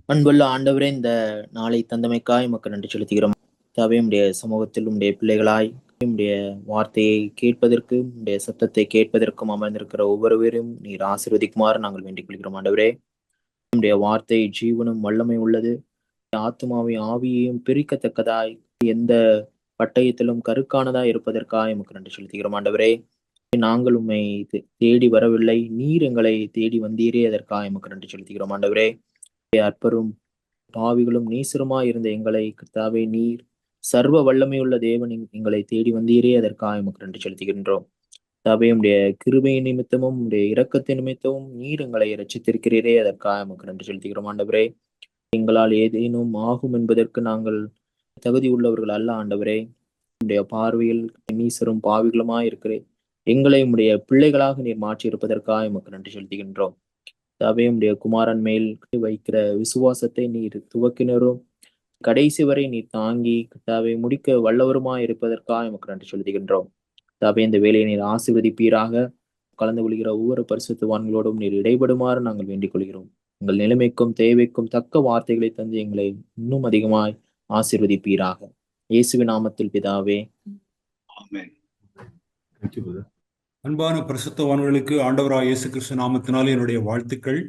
அன்புள்ள ஆண்டவரே, இந்த நாளை தந்தமைக்காய் உமக்கு நன்றி செலுத்துகிறோம். கர்த்தாவே, உம்முடைய சமூகத்தில் உம்முடைய பிள்ளைகளாய் உம்முடைய வார்த்தையை கேட்பதற்கு, உம்முடைய சத்தத்தை கேட்பதற்கும் அமர்ந்திருக்கிற ஒவ்வொருவரையும் நீர் ஆசீர்வதிக்குமாறு நாங்கள் வேண்டிக் கொள்கிறோம். ஆண்டவரே, உம்முடைய வார்த்தை ஜீவனும் வல்லமை உள்ளது. ஆத்துமாவையும் ஆவியையும் பிரிக்கத்தக்கதாய், எந்த பட்டயத்திலும் கருக்கானதாய் இருப்பதற்காக உமக்கு நன்றி செலுத்துகிறோம். ஆண்டவரே, நாங்கள் உம்மை தேடி வரவில்லை, நீர் எங்களை தேடி வந்தீரே, அதற்காக உமக்கு நன்றி செலுத்துகிறோம். ஆண்டவரே, அற்பரும் பாவிகளும் நீசருமாய் இருந்த எங்களை கர்த்தாவே, நீர் சர்வ வல்லமையுள்ள தேவன் எங்களை தேடி வந்தீரே, அதற்காக உமக்கு நன்றி செலுத்துகின்றோம். கர்த்தாவே, உம்முடைய கிருபையின் நிமித்தமும் உம்முடைய இரக்கத்தின் நிமித்தமும் நீர் எங்களை இரட்சித்திருக்கிறீரே, அதற்காக உமக்கு நன்றி செலுத்துகிறோம். ஆண்டவரே, எங்களால் ஏதேனும் ஆகும் என்பதற்கு நாங்கள் தகுதி உள்ளவர்கள் அல்ல. ஆண்டவரே, உம்முடைய பார்வையில் நீசரும் பாவிகளுமாய் இருக்கிறேன் எங்களை உம்முடைய பிள்ளைகளாக நீர் மாற்றி இருப்பதற்காக உமக்கு நன்றி செலுத்துகின்றோம். கர்த்தாவே, உம்முடைய குமாரன் மேல் வைக்கிற விசுவாசத்தை நீர் துவக்கினரும் கடைசி வரை நீர் தாங்கி கர்த்தாவே முடிக்க வல்லவருமாய் இருப்பதற்காக உமக்கு நன்றி செலுத்துகின்றோம். கர்த்தாவே, இந்த வேலையை நீர் ஆசீர்வதிப்பீராக. கலந்து கொள்கிற ஒவ்வொரு பரிசுத்தவான்களோடும் நீர் இடைபடுமாறு நாங்கள் வேண்டிக் கொள்கிறோம். உங்கள் நிலைமைக்கும் தேவைக்கும் தக்க வார்த்தைகளை தந்து எங்களை இன்னும் அதிகமாய் ஆசீர்வதிப்பீராக. இயேசுவின் நாமத்தில் பிதாவே, ஆமென். அன்பான பரிசுத்தவான்களுக்கு ஆண்டவராய் இயேசு கிறிஸ்து நாமத்தினாலே என்னுடைய வாழ்த்துக்கள்.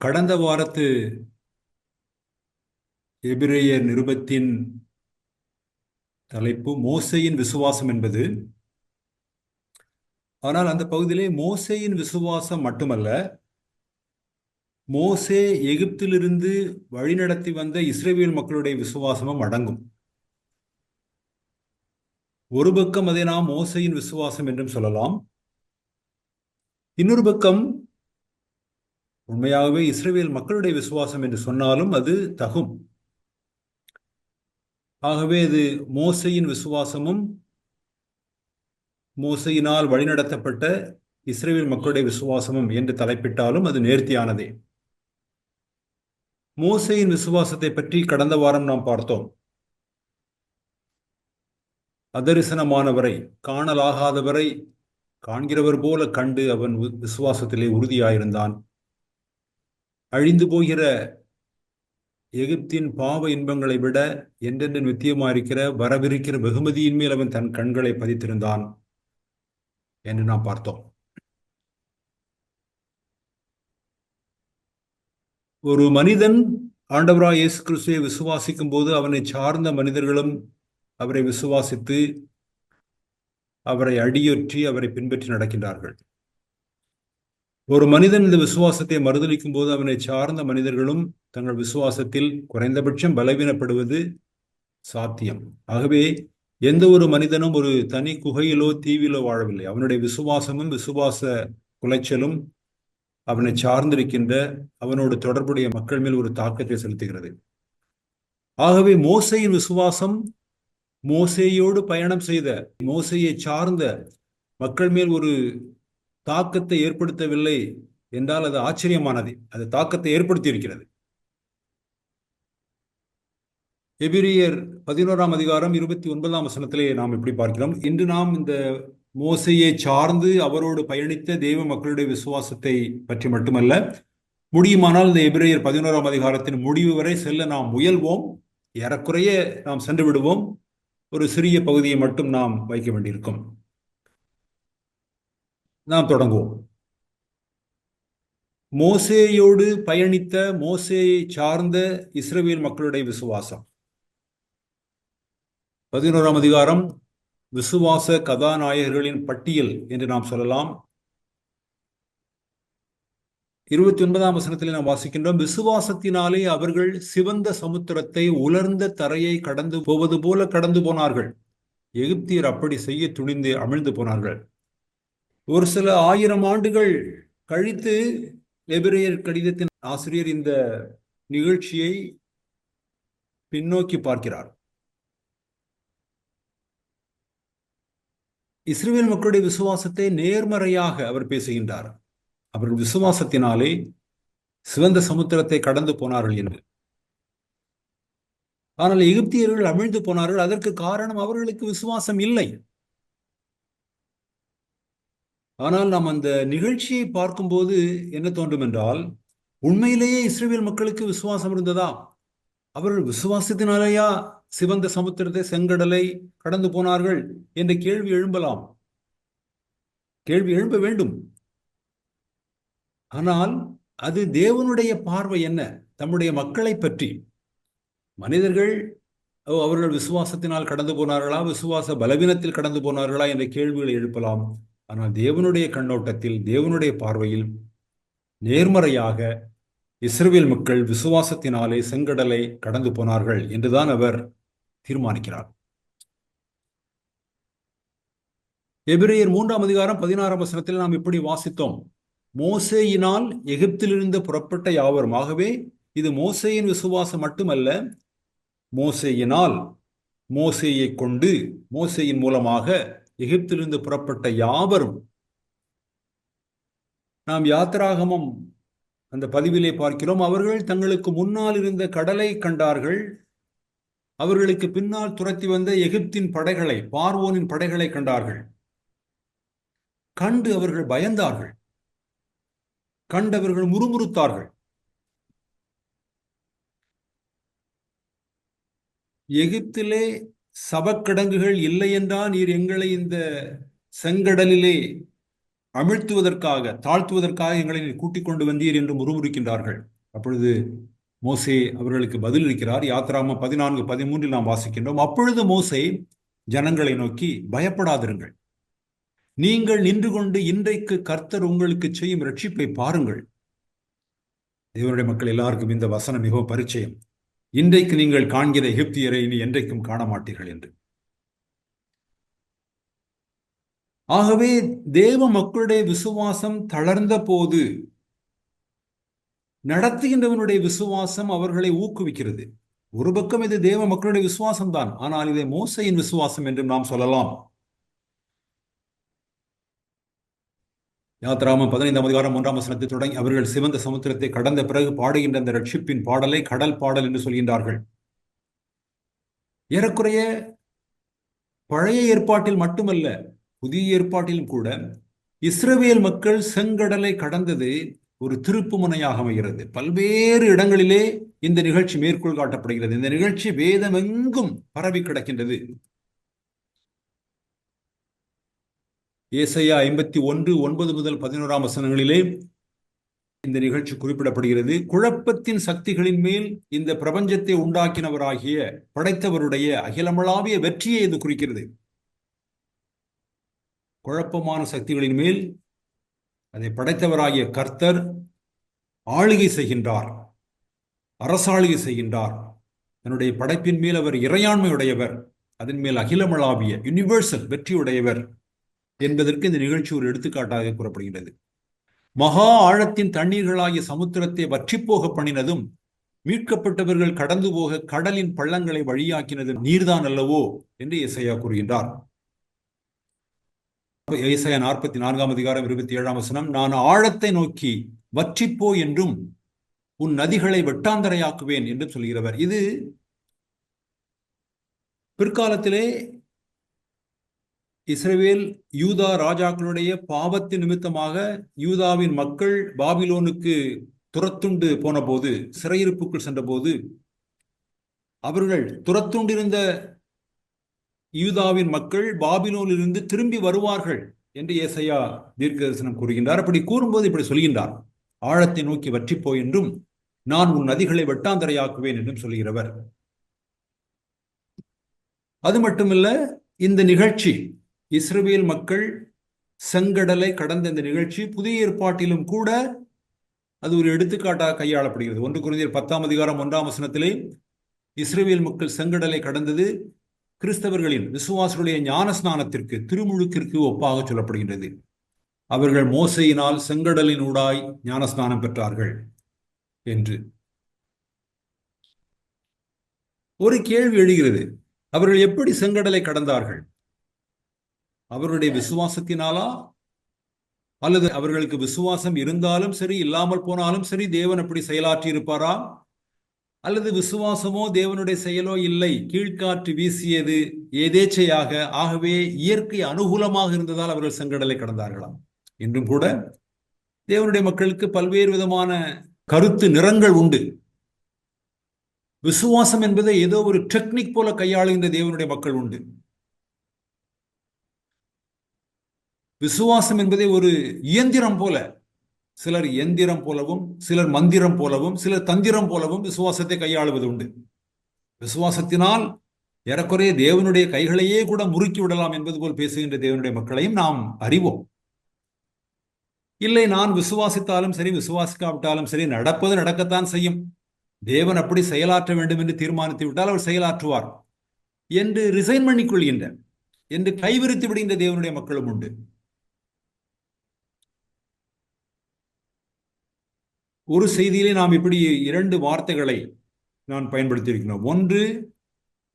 கடந்த வாரத்து எபிரேயர் நிருபத்தின் தலைப்பு மோசேயின் விசுவாசம் என்பது. ஆனால் அந்த பகுதியிலே மோசேயின் விசுவாசம் மட்டுமல்ல, மோசே எகிப்திலிருந்து வழிநடத்தி வந்த இஸ்ரவேல் மக்களுடைய விசுவாசமும் அடங்கும். ஒரு பக்கம் அதை நாம் மோசேயின் விசுவாசம் என்றும் சொல்லலாம். இன்னொரு பக்கம் உண்மையாகவே இஸ்ரவேல் மக்களுடைய விசுவாசம் என்று சொன்னாலும் அது தகும். ஆகவே இது மோசேயின் விசுவாசமும் மோசேயினால் வழிநடத்தப்பட்ட இஸ்ரவேல் மக்களுடைய விசுவாசமும் என்று தலைப்பிட்டாலும் அது நேர்த்தியானதே. மோசேயின் விசுவாசத்தை பற்றி கடந்த வாரம் நாம் பார்த்தோம். அதரிசனமானவரை, காணலாகாதவரை காண்கிறவர் போல கண்டு அவன் விசுவாசத்திலே உறுதியாயிருந்தான். அழிந்து போகிற எகிப்தின் பாவ இன்பங்களை விட என்றென்று நித்தியமாயிருக்கிற வரவிருக்கிற வெகுமதியின் மேல் அவன் தன் கண்களை பதித்திருந்தான் என்று நாம் பார்த்தோம். ஒரு மனிதன் ஆண்டவராய் இயேசு கிறிஸ்துவை விசுவாசிக்கும் போது அவனை சார்ந்த மனிதர்களும் அவரை விசுவாசித்து அவரை அடியொற்றி அவரை பின்பற்றி நடக்கின்றார்கள். ஒரு மனிதன் இந்த விசுவாசத்தை மறுதலிக்கும் போது அவனை சார்ந்த மனிதர்களும் தங்கள் விசுவாசத்தில் குறைந்தபட்சம் பலவீனப்படுவது சாத்தியம். ஆகவே எந்த ஒரு மனிதனும் ஒரு தனி குகையிலோ தீவிலோ வாழவில்லை. அவனுடைய விசுவாசமும் விசுவாச குலைச்சலும் அவனை சார்ந்திருக்கின்ற அவனோடு தொடர்புடைய மக்கள் மேல் ஒரு தாக்கத்தை செலுத்துகிறது. ஆகவே மோசேயின் விசுவாசம் மோசேயோடு பயணம் செய்த மோசேயை சார்ந்த மக்கள் மேல் ஒரு தாக்கத்தை ஏற்படுத்தவில்லை என்றால் அது ஆச்சரியமானது. அது தாக்கத்தை ஏற்படுத்தி இருக்கிறது. எபிரேயர் 11ஆம் அதிகாரம் 29ஆம் வசனத்திலே நாம் இப்படி பார்க்கிறோம். இன்று நாம் இந்த மோசேயை சார்ந்து அவரோடு பயணித்த தெய்வ மக்களுடைய விசுவாசத்தை பற்றி மட்டுமல்ல, முடியுமானால் இந்த எபிரேயர் 11ஆம் அதிகாரத்தின் முடிவு வரை செல்ல நாம் முயல்வோம். ஏறக்குறைய நாம் சென்று விடுவோம். ஒரு சிறிய பகுதியை மட்டும் நாம் வைக்க வேண்டியிருக்கும். நாம் தொடங்குவோம். மோசேயோடு பயணித்த மோசேயை சார்ந்த இஸ்ரவேல் மக்களுடைய விசுவாசம். 11ஆம் அதிகாரம் விசுவாச கதாநாயகர்களின் பட்டியல் என்று நாம் சொல்லலாம். 29ஆம் வசனத்தில் நாம் வாசிக்கின்றோம், விசுவாசத்தினாலே அவர்கள் சிவந்த சமுத்திரத்தை உலர்ந்த தரையை கடந்து போவது போல கடந்து போனார்கள். எகிப்தியர் அப்படி செய்ய துணிந்து அமிழ்ந்து போனார்கள். ஒரு சில 1000 ஆண்டுகள் கழித்து எபிரேயர் கடிதத்தின் ஆசிரியர் இந்த நிகழ்ச்சியை பின்னோக்கி பார்க்கிறார். இஸ்ரவேல் மக்களுடைய விசுவாசத்தை நேர்மறையாக அவர் பேசுகின்றார். அவர்கள் விசுவாசத்தினாலே சிவந்த சமுத்திரத்தை கடந்து போனார்கள் என்று. ஆனால் எகிப்தியர்கள் அமிழ்ந்து போனார்கள். அதற்கு காரணம் அவர்களுக்கு விசுவாசம் இல்லை. ஆனால் நாம் அந்த நிகழ்ச்சியை பார்க்கும்போது என்ன தோன்றும் என்றால், உண்மையிலேயே இஸ்ரவேல் மக்களுக்கு விசுவாசம் இருந்ததா? அவர்கள் விசுவாசத்தினாலேயா சிவந்த சமுத்திரத்தை, செங்கடலை கடந்து போனார்கள் என்ற கேள்வி எழும்பலாம். கேள்வி எழும்ப வேண்டும். ஆனால் அது தேவனுடைய பார்வை என்ன தம்முடைய மக்களை பற்றி? மனிதர்கள் அவர்கள் விசுவாசத்தினால் கடந்து போனார்களா, விசுவாச பலவீனத்தில் கடந்து போனார்களா என்ற கேள்விகளை எழுப்பலாம். ஆனால் தேவனுடைய கண்ணோட்டத்தில், தேவனுடைய பார்வையில் நேர்மறையாக இஸ்ரவேல் மக்கள் விசுவாசத்தினாலே செங்கடலை கடந்து போனார்கள் என்றுதான் அவர் தீர்மானிக்கிறார். எபிரேயர் 3:16 நாம் இப்படி வாசித்தோம். மோசேயினால் எகிப்திலிருந்து புறப்பட்ட யாவரும். ஆகவே இது மோசேயின் விசுவாசம் மட்டுமல்ல, மோசேயினால், மோசேயை கொண்டு, மோசேயின் மூலமாக எகிப்திலிருந்து புறப்பட்ட யாவரும். நாம் யாத்திராகமம் அந்த பதிவிலே பார்க்கிறோம், அவர்கள் தங்களுக்கு முன்னால் இருந்த கடலை கண்டார்கள், அவர்களுக்கு பின்னால் துரத்தி வந்த எகிப்தின் படைகளை, பார்வோனின் படைகளை கண்டார்கள். கண்டு அவர்கள் பயந்தார்கள், கண்டவர்கள் முறுமுறுத்தார்கள். எகிப்திலே சவக்கிடங்குகள் இல்லை என்றால் நீர் எங்களை இந்த செங்கடலிலே அமிழ்த்துவதற்காக, தாழ்த்துவதற்காக எங்களை கூட்டிக் கொண்டு வந்தீர் என்று முறுமுறுக்கின்றார்கள். அப்பொழுது மோசே அவர்களுக்கு பதிலளிக்கிறார். யாத்திராகமம் 14:13 நாம் வாசிக்கின்றோம். அப்பொழுது மோசே ஜனங்களை நோக்கி, பயப்படாதிருங்கள், நீங்கள் நின்று கொண்டு இன்றைக்கு கர்த்தர் உங்களுக்கு செய்யும் ரட்சிப்பை பாருங்கள். தேவனுடைய மக்கள் எல்லாருக்கும் இந்த வசனம் மிகவும் பரிச்சயம். இன்றைக்கு நீங்கள் காண்கிற எகிப்தியரை இனி என்றைக்கும் காண மாட்டீர்கள் என்று. ஆகவே தேவ மக்களுடைய விசுவாசம் தளர்ந்த போது நடத்துகின்றவனுடைய விசுவாசம் அவர்களை ஊக்குவிக்கிறது. ஒரு பக்கம் இது தேவ மக்களுடைய விசுவாசம் தான், ஆனால் இதை மோசையின் விசுவாசம் என்று நாம் சொல்லலாம். யாத்திராகமம் 15:1 தொடங்கி அவர்கள் சிவந்த சமுத்திரத்தை கடந்த பிறகு பாடுகின்ற அந்த ரட்சிப்பின் பாடலை கடல் பாடல் என்று சொல்கின்றார்கள். ஏறக்குறைய பழைய ஏற்பாட்டில் மட்டுமல்ல, புதிய ஏற்பாட்டிலும் கூட இஸ்ரவேல் மக்கள் செங்கடலை கடந்தது ஒரு திருப்பு முனையாக அமைகிறது. பல்வேறு இடங்களிலே இந்த நிகழ்ச்சி மேற்கோள் காட்டப்படுகிறது. இந்த நிகழ்ச்சி வேதமெங்கும் பரவி கிடக்கின்றது. ஏசாயா 51:9-11 இந்த நிகழ்ச்சி குறிப்பிடப்படுகிறது. குழப்பத்தின் சக்திகளின் மேல் இந்த பிரபஞ்சத்தை உண்டாக்கினவராகிய படைத்தவருடைய அகிலமளாவிய வெற்றியை இது குறிக்கிறது. குழப்பமான சக்திகளின் மேல் அதை படைத்தவராகிய கர்த்தர் ஆளுகை செய்கின்றார், அரசாளுகை செய்கின்றார். தன்னுடைய படைப்பின் மேல் அவர் இறையாண்மையுடையவர், அதன் மேல் அகிலமளாவிய யூனிவர்சல் வெற்றியுடையவர் என்பதற்கு இந்த நிகழ்ச்சி ஒரு எடுத்துக்காட்டாக கூறப்படுகின்றது. மகா ஆழத்தின் தண்ணீர்களாகிய சமுத்திரத்தை வற்றிப்போக பண்ணினதும், மீட்கப்பட்டவர்கள் கடந்து போக கடலின் பள்ளங்களை வழியாக்கினதும் நீர்தான் அல்லவோ என்று ஏசாயா கூறுகின்றார். ஏசாயா 44:27 நான் ஆழத்தை நோக்கி வற்றிப்போ என்றும் உன் நதிகளை வெட்டாந்தரையாக்குவேன் என்று சொல்கிறவர். இது பிற்காலத்திலே இஸ்ரவேல் யூதா ராஜாக்களுடைய பாவத்தின் நிமித்தமாக யூதாவின் மக்கள் பாபிலோனுக்கு துரத்துண்டு போன போது, சிறையிருப்புக்குள் சென்ற போது, அவர்கள் துரத்துண்டிருந்த யூதாவின் மக்கள் பாபிலோனிலிருந்து திரும்பி வருவார்கள் என்று ஏசாயா தீர்க்கதரிசனம் கூறுகின்றார். அப்படி கூறும்போது இப்படி சொல்கின்றார், ஆழத்தை நோக்கி வற்றிப்போ என்றும் நான் உன் நதிகளை வெட்டாந்தரையாக்குவேன் என்றும் சொல்கிறவர். அது மட்டுமல்ல, இந்த நிகழ்ச்சி இஸ்ரவேல் மக்கள் செங்கடலை கடந்த இந்த நிகழ்ச்சி புதிய ஏற்பாட்டிலும் கூட அது ஒரு எடுத்துக்காட்டாக கையாளப்படுகிறது. 1 கொரிந்தியர் 10:1 இஸ்ரவேல் மக்கள் செங்கடலை கடந்தது கிறிஸ்தவர்களின் விசுவாசருடைய ஞான ஸ்நானத்திற்கு, திருமுழுக்கிற்கு ஒப்பாக சொல்லப்படுகின்றது. அவர்கள் மோசையினால் செங்கடலின் ஊடாய் ஞானஸ்நானம் பெற்றார்கள் என்று. ஒரு கேள்வி எழுகிறது, அவர்கள் எப்படி செங்கடலை கடந்தார்கள்? அவர்களுடைய விசுவாசத்தினாலா, அல்லது அவர்களுக்கு விசுவாசம் இருந்தாலும் சரி, இல்லாமல் போனாலும் சரி, தேவன் அப்படி செயலாற்றி இருப்பாரா? அல்லது விசுவாசமோ தேவனுடைய செயலோ இல்லை, கீழ்காற்று வீசியது எதேச்சையாக, ஆகவே இயற்கை அனுகூலமாக இருந்ததால் அவர்கள் செங்கடலை கடந்தார்களாம். இன்றும் கூட தேவனுடைய மக்களுக்கு பல்வேறு விதமான கருத்து நிறங்கள் உண்டு. விசுவாசம் என்பதை ஏதோ ஒரு டெக்னிக் போல கையாளுகின்ற தேவனுடைய மக்கள் உண்டு. விசுவாசம் என்பதை ஒரு இயந்திரம் போல, சிலர் எந்திரம் போலவும், சிலர் மந்திரம் போலவும், சிலர் தந்திரம் போலவும் விசுவாசத்தை கையாளுவது உண்டு. விசுவாசத்தினால் ஏறக்குறைய தேவனுடைய கைகளையே கூட முறுக்கி விடலாம் என்பது போல் பேசுகின்ற தேவனுடைய மக்களையும் நாம் அறிவோம். இல்லை, நான் விசுவாசித்தாலும் சரி விசுவாசிக்காவிட்டாலும் சரி நடப்பது நடக்கத்தான் செய்யும், தேவன் அப்படி செயலாற்ற வேண்டும் என்று தீர்மானித்து விட்டால் அவர் செயலாற்றுவார் என்று ரிசைன் பண்ணிக்கொள்கின்ற, என்று கைவிரித்து விடுகின்ற தேவனுடைய மக்களும் உண்டு. ஒரு செய்தியிலே நாம் இப்படி இரண்டு வார்த்தைகளை நான் பயன்படுத்தியிருக்கிறோம். ஒன்று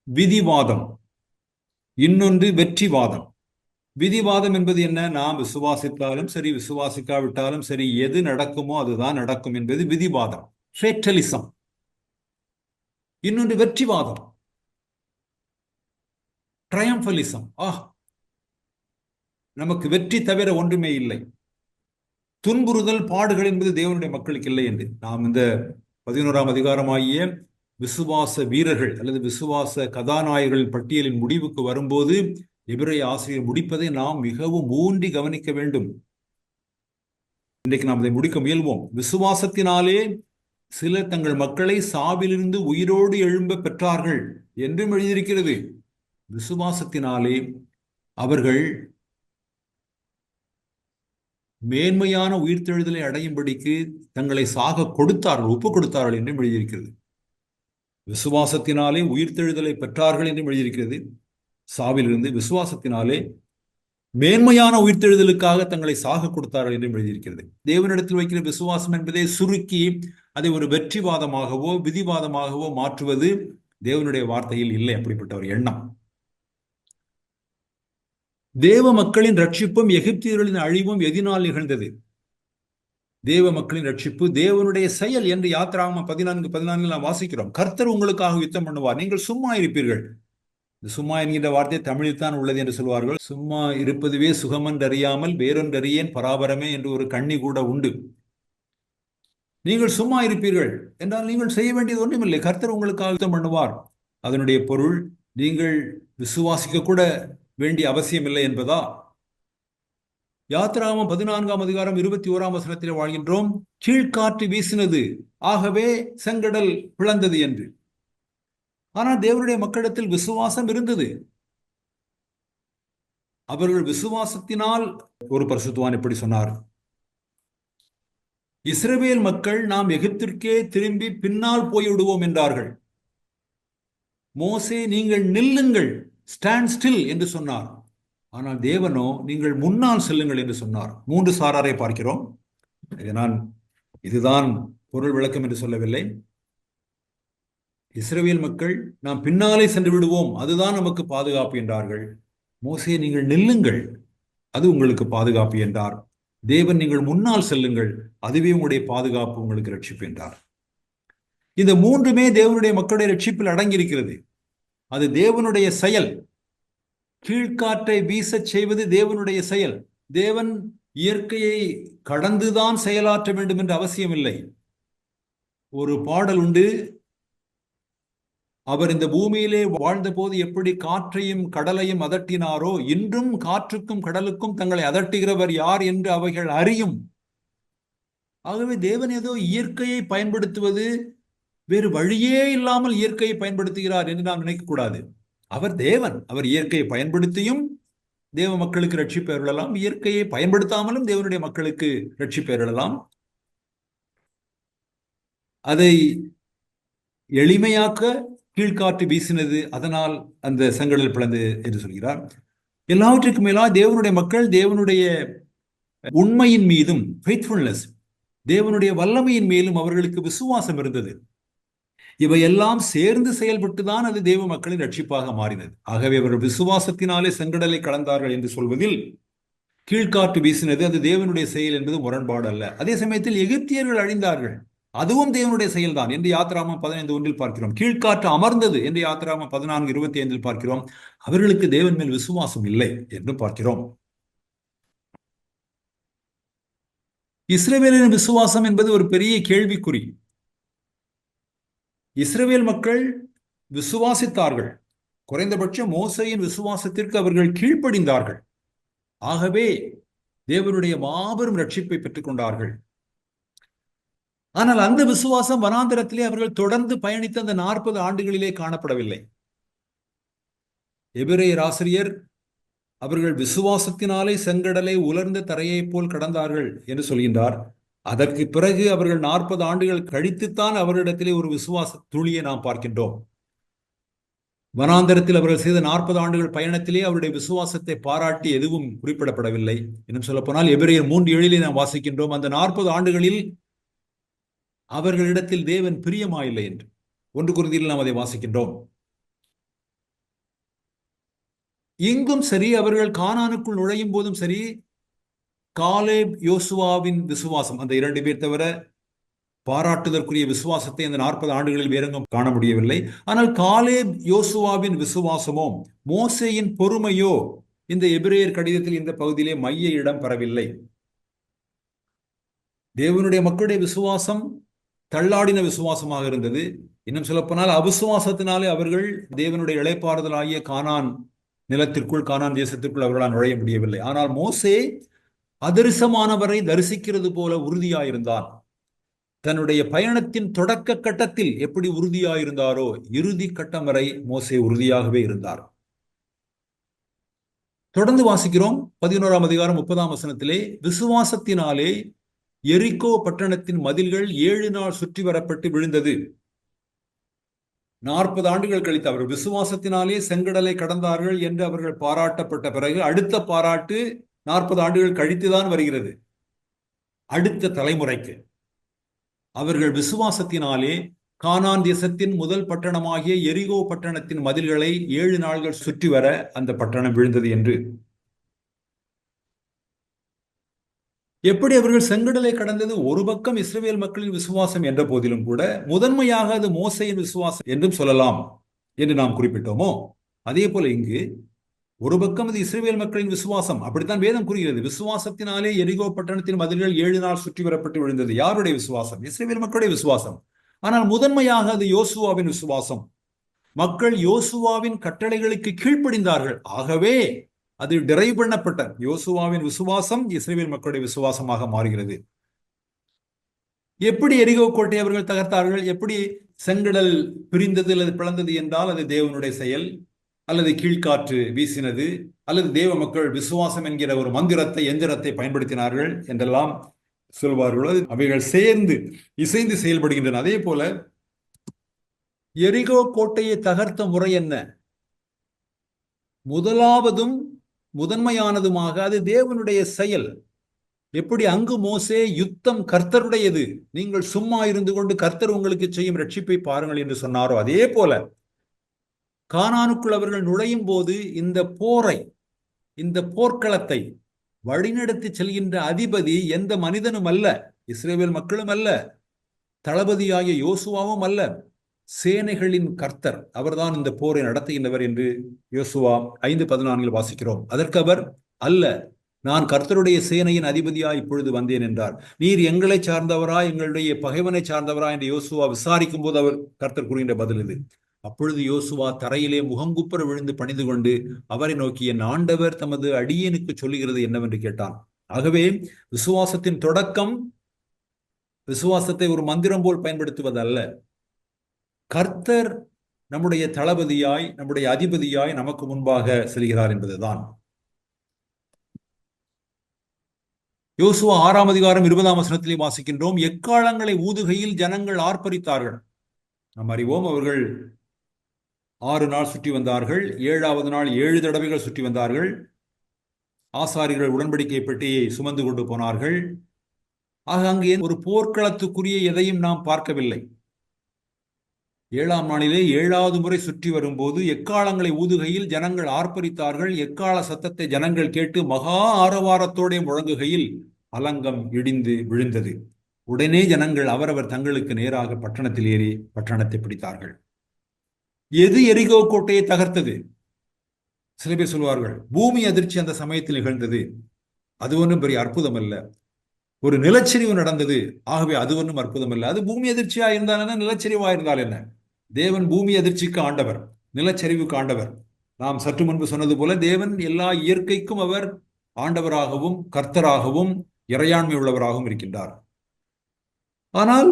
விதிவாதம், இன்னொன்று வெற்றிவாதம். விதிவாதம் என்பது என்ன? நாம் விசுவாசித்தாலும் சரி விசுவாசிக்காவிட்டாலும் சரி எது நடக்குமோ அதுதான் நடக்கும் என்பது விதிவாதம், ஃபேட்டலிசம். இன்னொன்று வெற்றிவாதம், ட்ரையம்பலிசம். நமக்கு வெற்றி தவிர ஒன்றுமே இல்லை, துன்புறுதல் பாடுகள் என்பது தேவனுடைய மக்களுக்கு இல்லை என்று நாம் இந்த 11ஆம் அதிகாரமாகிய விசுவாச வீரர்கள் அல்லது விசுவாச கதாநாயகர்கள் பட்டியலின் முடிவுக்கு வரும்போது எபிரேய ஆசிரியர் முடிப்பதை நாம் மிகவும் ஊன்றி கவனிக்க வேண்டும். இன்றைக்கு நாம் அதை முடிக்க முயல்வோம். விசுவாசத்தினாலே சிலர் தங்கள் மக்களை சாவிலிருந்து உயிரோடு எழும்ப பெற்றார்கள் என்றும் எழுதியிருக்கிறது. விசுவாசத்தினாலே அவர்கள் மேன்மையான உயிர்த்தெழுதலை அடையும்படிக்கு தங்களை சாக கொடுத்தார்கள், ஒப்பு கொடுத்தார்கள் என்றும் எழுதியிருக்கிறது. விசுவாசத்தினாலே உயிர்த்தெழுதலை பெற்றார்கள் என்றும் எழுதியிருக்கிறது. சாவிலிருந்து விசுவாசத்தினாலே மேன்மையான உயிர்த்தெழுதலுக்காக தங்களை சாக கொடுத்தார்கள் என்றும் எழுதியிருக்கிறது. தேவனிடத்தில் வைக்கிற விசுவாசம் என்பதை சுருக்கி அதை ஒரு வெற்றிவாதமாகவோ விதிவாதமாகவோ மாற்றுவது தேவனுடைய வார்த்தையில் இல்லை. அப்படிப்பட்ட ஒரு எண்ணம். தேவ மக்களின் ரட்சிப்பும் எகிப்தியர்களின் அழிவும் எதினால் நிகழ்ந்தது? தேவ மக்களின் ரட்சிப்பு தேவனுடைய செயல் என்று யாத்திராகமம் 14:14 நாம் வாசிக்கிறோம். கர்த்தர் உங்களுக்காக யுத்தம் பண்ணுவார், நீங்கள் சும்மா இருப்பீர்கள். சும்மா என்கின்ற வார்த்தை தமிழில் தான் உள்ளது என்று சொல்வார்கள். சும்மா இருப்பதுவே சுகமன்றறியாமல் வேறொன்றறியேன் பராபரமே என்று ஒரு கண்ணி கூட உண்டு. நீங்கள் சும்மா இருப்பீர்கள் என்றால் நீங்கள் செய்ய வேண்டியது ஒன்றுமில்லை, கர்த்தர் உங்களுக்காக யுத்தம் பண்ணுவார். அதனுடைய பொருள் நீங்கள் விசுவாசிக்க கூட வேண்டிய அவசியம் இல்லை என்பதா? யாத்திராகமம் 14ஆம் அதிகாரம் 21ஆம் வசனத்தில் வாழ்கின்றோம். கீழ்காற்று வீசினது, ஆகவே செங்கடல் பிளந்தது என்று. ஆனால் தேவனுடைய மக்களிடத்தில் விசுவாசம் இருந்தது. அவர்கள் விசுவாசத்தினால், ஒரு பரிசுத்தவான் இப்படி சொன்னார், இஸ்ரவேல் மக்கள் நாம் எகிப்திற்கே திரும்பி பின்னால் போய்விடுவோம் என்றார்கள். மோசே நீங்கள் நில்லுங்கள், ஸ்டாண்ட் ஸ்டில் என்று சொன்னார். ஆனால் தேவனோ நீங்கள் முன்னால் செல்லுங்கள் என்று சொன்னார். 3 சாராரை பார்க்கிறோம். நான் இதுதான் பொருள் விளக்கம் என்று சொல்லவில்லை. இஸ்ரவேல் மக்கள் நாம் பின்னாலே சென்று விடுவோம், அதுதான் நமக்கு பாதுகாப்பு என்றார்கள். மோசே நீங்கள் நில்லுங்கள், அது உங்களுக்கு பாதுகாப்பு என்றார். தேவன் நீங்கள் முன்னால் செல்லுங்கள், அதுவே உங்களுடைய பாதுகாப்பு, உங்களுக்கு ரட்சிப்பு என்றார். இந்த 3மே தேவனுடைய மக்களுடைய ரட்சிப்பில் அடங்கியிருக்கிறது. அது தேவனுடைய செயல். கீழ்காற்றை வீசச் செய்வது தேவனுடைய செயல். தேவன் இயற்கையை கடந்துதான் செயலாற்ற வேண்டும் என்ற அவசியம் இல்லை. ஒரு பாடல் உண்டு, அவர் இந்த பூமியிலே வாழ்ந்த போது எப்படி காற்றையும் கடலையும் அதட்டினாரோ, இன்றும் காற்றுக்கும் கடலுக்கும் தங்களை அதட்டுகிறவர் யார் என்று அவைகள் அறியும். ஆகவே தேவன் ஏதோ இயற்கையை பயன்படுத்துவது, வேறு வழியே இல்லாமல் இயற்கையை பயன்படுத்துகிறார் என்று நாம் நினைக்கக்கூடாது. அவர் தேவன், அவர் இயற்கையை பயன்படுத்தியும் தேவ மக்களுக்கு ரட்சிப்பு அருளலாம், இயற்கையை பயன்படுத்தாமலும் தேவனுடைய மக்களுக்கு ரட்சிப்பு அருளலாம். அதை எளிமையாக்க கீழ்காற்று வீசினது, அதனால் அந்த செங்கடல் பிளந்து என்று சொல்கிறார். எல்லாவற்றுக்கும் மேலா தேவனுடைய மக்கள் தேவனுடைய உண்மையின் மீதும், ஃபெய்த்ஃபுல்னஸ், தேவனுடைய வல்லமையின் மேலும் அவர்களுக்கு விசுவாசம் இருந்தது. இவையெல்லாம் சேர்ந்து செயல்பட்டுதான் அது தேவ மக்களின் ரட்சிப்பாக மாறினது. ஆகவே அவர்கள் விசுவாசத்தினாலே செங்கடலை கடந்தார்கள் என்று சொல்வதில் கீழ்காற்று வீசினது அது தேவனுடைய செயல் என்பது முரண்பாடு அல்ல. அதே சமயத்தில் எகிப்தியர்கள் அழிந்தார்கள், அதுவும் தேவனுடைய செயல்தான் என்று யாத்திராகமம் 15:1 பார்க்கிறோம். கீழ்காற்று அமர்ந்தது என்று யாத்திராகமம் 14:25 பார்க்கிறோம். அவர்களுக்கு தேவன் மேல் விசுவாசம் இல்லை என்று பார்க்கிறோம். இஸ்ரவேலின் விசுவாசம் என்பது ஒரு பெரிய கேள்விக்குறி. இஸ்ரவேல் மக்கள் விசுவாசித்தார்கள். குறைந்தபட்சம் மோசேயின் விசுவாசத்திற்கு அவர்கள் கீழ்ப்படிந்தார்கள். ஆகவே தேவனுடைய மாபெரும் ரட்சிப்பை பெற்றுக் கொண்டார்கள். ஆனால் அந்த விசுவாசம் வனாந்திரத்திலே அவர்கள் தொடர்ந்து பயணித்த அந்த 40 ஆண்டுகளிலே காணப்படவில்லை. எபிரேயர் ஆசிரியர் அவர்கள் விசுவாசத்தினாலே செங்கடலை உலர்ந்த தரையைப் போல் கடந்தார்கள் என்று சொல்கின்றார். அதற்கு பிறகு அவர்கள் 40 ஆண்டுகள் கழித்துத்தான் அவர்களிடத்திலே ஒரு விசுவாச துளியை நாம் பார்க்கின்றோம். வனாந்தரத்தில் அவர்கள் செய்த 40 ஆண்டுகள் பயணத்திலே அவருடைய விசுவாசத்தை பாராட்டி எதுவும் குறிப்பிடப்படவில்லை. இன்னும் சொல்ல போனால் எபிரேயர் 3:7 நாம் வாசிக்கின்றோம், அந்த 40 ஆண்டுகளில் அவர்களிடத்தில் தேவன் பிரியமாயில்லை என்று. 1 கொரிந்தியரில் நாம் அதை வாசிக்கின்றோம். இங்கும் சரி, அவர்கள் கானானுக்குள் நுழையும் போதும் சரி, காலேப் யோசுவாவின் விசுவாசம், அந்த 2 பேர் தவிர பாராட்டுதற்குரிய விசுவாசத்தை அந்த 40 ஆண்டுகளில் வேறெங்கும் காண முடியவில்லை. ஆனால் காலேப் யோசுவாவின் விசுவாசமோ மோசேயின் பொறுமையோ இந்த எபிரேயர் கடிதத்தில் இந்த பகுதியிலே மைய இடம் பெறவில்லை. தேவனுடைய மக்களுடைய விசுவாசம் தள்ளாடின விசுவாசமாக இருந்தது. இன்னும் சொல்லப்போனால் அவிசுவாசத்தினாலே அவர்கள் தேவனுடைய இளைப்பாறுதலாகிய கானான் நிலத்திற்குள், கானான் தேசத்திற்குள் அவர்களால் நுழைய முடியவில்லை. ஆனால் மோசே அதரிசமானவரை தரிசிக்கிறது போல உறுதியாயிருந்தார். தன்னுடைய பயணத்தின் தொடக்க கட்டத்தில் எப்படி உறுதியாயிருந்தாரோ இறுதி கட்டம் வரை மோசே உறுதியாகவே இருந்தார். தொடர்ந்து வாசிக்கிறோம் 11ஆம் அதிகாரம் 30ஆம் வசனத்திலே, விசுவாசத்தினாலே எரிகோ பட்டணத்தின் மதில்கள் 7 நாள் சுற்றி வரப்பட்டு விழுந்தது. 40 ஆண்டுகள் கழித்து அவர்கள் விசுவாசத்தினாலே செங்கடலை கடந்தார்கள் என்று அவர்கள் பாராட்டப்பட்ட பிறகு அடுத்த பாராட்டு 40 ஆண்டுகள் கழித்துதான் வருகிறது. அடுத்த தலைமுறைக்கு அவர்கள் விசுவாசத்தினாலே கானான் தேசத்தின் முதல் பட்டணமாகிய எரிகோ பட்டணத்தின் மதில்களை 7 நாள்கள் சுற்றி வர அந்த பட்டணம் விழுந்தது என்று. எப்படி அவர்கள் செங்கடலை கடந்தது? ஒரு பக்கம் இஸ்ரவேல் மக்களின் விசுவாசம் என்ற போதிலும் கூட முதன்மையாக அது மோசேயின் விசுவாசம் என்றும் சொல்லலாம் என்று நாம் குறிப்பிட்டோமோ, அதே போல இங்கு ஒரு பக்கம் அது இஸ்ரவேல் மக்களின் விசுவாசம், அப்படித்தான் வேதம் கூறுகிறது. விசுவாசத்தினாலே எரிகோ பட்டணத்தின் மதில்கள் 7 நாள் சுற்றி வரப்பட்டு விழுந்தது. யாருடைய விசுவாசம்? இஸ்ரவேல் மக்களுடைய விசுவாசம். ஆனால் முதன்மையாக அது யோசுவாவின் விசுவாசம். மக்கள் யோசுவாவின் கட்டளைகளுக்கு கீழ்ப்படிந்தார்கள். ஆகவே அது டிரைவ் பண்ணப்பட்ட யோசுவாவின் விசுவாசம் இஸ்ரவேல் மக்களுடைய விசுவாசமாக மாறுகிறது. எப்படி எரிகோ கோட்டை அவர்கள் தகர்த்தார்கள்? எப்படி செங்கடல் பிரிந்தது அல்லது பிளந்தது என்றால் அது தேவனுடைய செயல், அல்லது கீழ்காற்று வீசினது, அல்லது தேவ மக்கள் விசுவாசம் என்கிற ஒரு மந்திரத்தை, எந்திரத்தை பயன்படுத்தினார்கள் என்றெல்லாம் சொல்வார்கள். அவைகள் சேர்ந்து இசைந்து செயல்படுகின்றன. அதே போல எரிகோ கோட்டையை தகர்த்த முறை என்ன? முதலாவதும் முதன்மையானதுமாக அது தேவனுடைய செயல். எப்படி அங்கு மோசே யுத்தம் கர்த்தருடையது, நீங்கள் சும்மா இருந்து கொண்டு கர்த்தர் உங்களுக்கு செய்யும் ரட்சிப்பை பாருங்கள் என்று சொன்னாரோ, அதே போல கானானுக்குள் அவர்கள் நுழையும் போது இந்த போரை, இந்த போர்க்களத்தை வழிநடத்தி செல்கின்ற அதிபதி எந்த மனிதனும் அல்ல, இஸ்ரவேல் மக்களும் அல்ல, தளபதியாகிய யோசுவாவும் அல்ல, சேனைகளின் கர்த்தர் அவர்தான் இந்த போரை நடத்துகின்றவர் என்று யோசுவா 5:14 வாசிக்கிறோம். அதற்கு அவர், அல்ல, நான் கர்த்தருடைய சேனையின் அதிபதியாய் இப்பொழுது வந்தேன் என்றார். நீர் எங்களை சார்ந்தவரா எங்களுடைய பகைவனை சார்ந்தவரா என்று யோசுவா விசாரிக்கும் போது அவர் கர்த்தர் கூறுகின்ற பதில் இது. அப்பொழுது யோசுவா தரையிலே முகங்குப்புற விழுந்து பணிந்து கொண்டு அவரை நோக்கி, என் ஆண்டவர் தமது அடியேனுக்கு சொல்லுகிறது என்னவென்று கேட்டான். ஆகவே விசுவாசத்தின் தொடக்கம் விசுவாசத்தை ஒரு மந்திரம் போல் பயன்படுத்துவதல்ல. கர்த்தர் நம்முடைய தளபதியாய், நம்முடைய அதிபதியாய் நமக்கு முன்பாக செல்கிறார் என்பதுதான். யோசுவா 6ஆம் அதிகாரம் 20ஆம் வசனத்திலே வாசிக்கின்றோம், எக்காலங்களை ஊதுகையில் ஜனங்கள் ஆர்ப்பரித்தார்கள். நாம் அறிவோம், அவர்கள் 6 நாள் சுற்றி வந்தார்கள். 7ஆவது நாள் 7 தடவைகள் சுற்றி வந்தார்கள். ஆசாரியர்கள் உடன்படிக்கை பெட்டியை சுமந்து கொண்டு போனார்கள். ஆக அங்கே ஒரு போர்க்களத்துக்குரிய எதையும் நாம் பார்க்கவில்லை. 7ஆம் நாளிலே 7வது முறை சுற்றி வரும்போது எக்காலங்களை ஊதுகையில் ஜனங்கள் ஆர்ப்பரித்தார்கள். எக்கால சத்தத்தை ஜனங்கள் கேட்டு மகா ஆரவாரத்தோட முழங்குகையில் அலங்கம் இடிந்து விழுந்தது. உடனே ஜனங்கள் அவரவர் தங்களுக்கு நேராக பட்டணத்தில் ஏறி பட்டணத்தை பிடித்தார்கள். எது எரிகோ கோட்டையை தகர்த்தது? சில பேர் சொல்வார்கள் பூமி அதிர்ச்சி அந்த சமயத்தில் நிகழ்ந்தது. அது ஒன்றும் பெரிய அற்புதம் அல்ல. ஒரு நிலச்சரிவு நடந்தது. ஆகவே அது ஒன்றும் அற்புதம் இல்லை. அது பூமி அதிர்ச்சியா இருந்தால் என்ன, நிலச்சரிவா இருந்தால் என்ன? தேவன் பூமி அதிர்ச்சிக்கு ஆண்டவர், நிலச்சரிவுக்கு ஆண்டவர். நாம் சற்று முன்பு சொன்னது போல தேவன் எல்லா இயற்கைக்கும் அவர் ஆண்டவராகவும் கர்த்தராகவும் இறையாண்மை உள்ளவராகவும் இருக்கின்றார். ஆனால்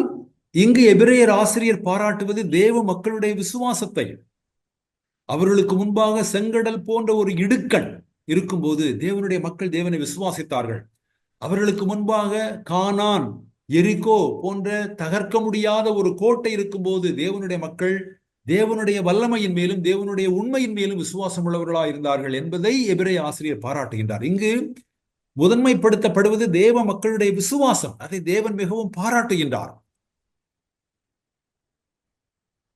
இங்கு எபிரேயர் ஆசிரியர் பாராட்டுவது தேவ மக்களுடைய விசுவாசத்தை. அவர்களுக்கு முன்பாக செங்கடல் போன்ற ஒரு இடுக்கண் இருக்கும்போது தேவனுடைய மக்கள் தேவனை விசுவாசித்தார்கள். அவர்களுக்கு முன்பாக கானான், எரிகோ போன்ற தகர்க்க முடியாத ஒரு கோட்டை இருக்கும்போது தேவனுடைய மக்கள் தேவனுடைய வல்லமையின் மேலும் தேவனுடைய உண்மையின் மேலும் விசுவாசம் உள்ளவர்களாக இருந்தார்கள் என்பதை எபிரேய ஆசிரியர் பாராட்டுகின்றார். இங்கு முதன்மைப்படுத்தப்படுவது தேவ மக்களுடைய விசுவாசம். அதை தேவன் மிகவும் பாராட்டுகின்றார்.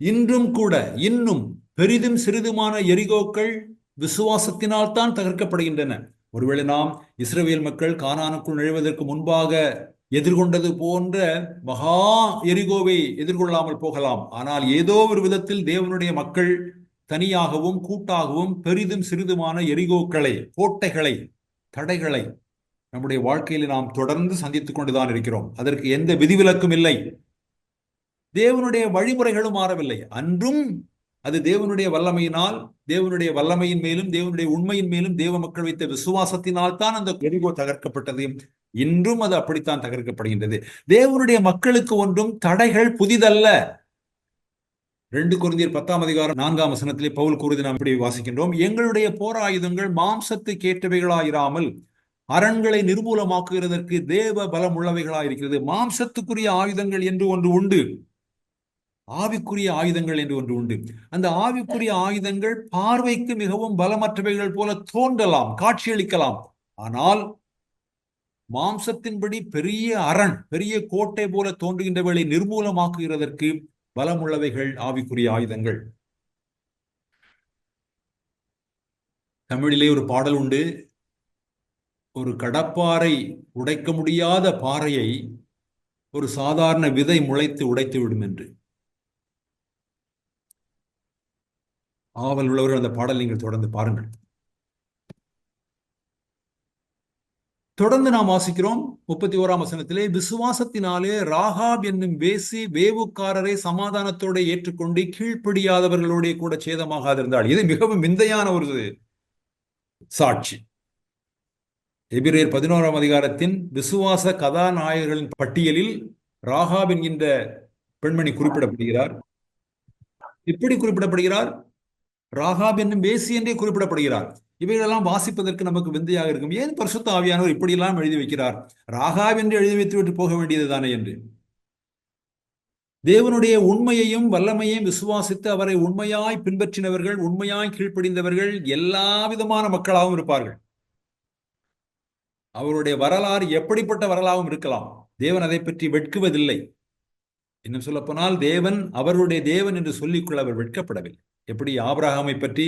இன்றும் கூட இன்னும் பெரிதும் சிறிதுமான எரிகோக்கள் விசுவாசத்தினால் தான் தகர்க்கப்படுகின்றன. ஒருவேளை நாம் இஸ்ரவேல் மக்கள் கானானுக்குள் நுழைவதற்கு முன்பாக எதிர்கொண்டது போன்ற மகா எரிகோவை எதிர்கொள்ளாமல் போகலாம். ஆனால் ஏதோ ஒரு விதத்தில் தேவனுடைய மக்கள் தனியாகவும் கூட்டாகவும் பெரிதும் சிறிதுமான எரிகோக்களை, கோட்டைகளை, தடைகளை நம்முடைய வாழ்க்கையில் நாம் தொடர்ந்து சந்தித்துக் கொண்டுதான் இருக்கிறோம். அதற்கு எந்த விதிவிலக்கும் இல்லை. தேவனுடைய வழிமுறைகளும் மாறவில்லை. அன்றும் அது தேவனுடைய வல்லமையினால், தேவனுடைய வல்லமையின் மேலும் தேவனுடைய உண்மையின் மேலும் தேவ மக்கள் வைத்த விசுவாசத்தினால் தான் அந்த எரிகோ தகர்க்கப்பட்டது. இன்றும் அது அப்படித்தான் தகர்க்கப்படுகின்றது. தேவனுடைய மக்களுக்கு ஒன்றும் தடைகள் புதிதல்ல. 2 கொரிந்தியர் 10ஆம் அதிகாரம் 4ஆம் வசனத்திலே பவுல் கூறுவதை நாம் இப்படி வாசிக்கின்றோம். எங்களுடைய போர் ஆயுதங்கள் மாம்சத்துக்கு ஏற்றவைகளாயிராமல் அரண்களை நிர்மூலமாக்குகிறதற்கு தேவ பலம் உள்ளவைகளாயிருக்கிறது. மாம்சத்துக்குரிய ஆயுதங்கள் என்று ஒன்று உண்டு, ஆவிக்குரிய ஆயுதங்கள் என்று ஒன்று உண்டு. அந்த ஆவிக்குரிய ஆயுதங்கள் பார்வைக்கு மிகவும் பலமற்றவைகள் போல தோன்றலாம், காட்சியளிக்கலாம். ஆனால் மாம்சத்தின்படி பெரிய அரண், பெரிய கோட்டை போல தோன்றுகின்றவர்களை நிர்மூலமாக்குகிறதற்கு பலமுள்ளவைகள் ஆவிக்குரிய ஆயுதங்கள். தமிழிலே ஒரு பாடல் உண்டு, ஒரு கடப்பாறை உடைக்க முடியாத பாறையை ஒரு சாதாரண விதை முளைத்து உடைத்து விடும் என்று. ஆவல் உள்ளவர்கள் அந்த பாடல் நீங்கள் தொடர்ந்து பாருங்கள். தொடர்ந்து நாம் வாசிக்கிறோம் 31ஆம் வசனத்திலே, விசுவாசத்தினாலே ராகாப் என்னும் வேசி வேவுக்காரரை சமாதானத்தோடு ஏற்றுக்கொண்டு கீழ்ப்படியாதவர்களோட கூட சேதமாகாதிருந்தாள். இது மிகவும் விந்தையான ஒரு சாட்சி. எபிரேயர் 11ஆம் அதிகாரத்தின் விசுவாச கதாநாயகர்களின் பட்டியலில் ராகாப் என்கின்ற பெண்மணி குறிப்பிடப்படுகிறார். எப்படி குறிப்பிடப்படுகிறார்? ராகாப் என்னும் வேசி என்றே குறிப்பிடப்படுகிறார். இவைகளெல்லாம் வாசிப்பதற்கு நமக்கு விந்தையாக இருக்கும். ஏன் பரிசுத்த ஆவியானவர் இப்படியெல்லாம் எழுதி வைக்கிறார்? ராகாப் என்று எழுதி வைத்துவிட்டு போக வேண்டியது தானே என்று. தேவனுடைய உண்மையையும் வல்லமையையும் விசுவாசித்து அவரை உண்மையாய் பின்பற்றினவர்கள், உண்மையாய் கீழ்ப்படிந்தவர்கள் எல்லா விதமான மக்களாகவும் இருப்பார்கள். அவருடைய வரலாறு எப்படிப்பட்ட வரலாறும் இருக்கலாம். தேவன் அதை பற்றி வெட்குவதில்லை. இன்னும் சொல்ல போனால் தேவன் அவருடைய தேவன் என்று சொல்லிக்கொள்ள அவர் வெட்கப்படவில்லை. எப்படி ஆபிரகாமை பற்றி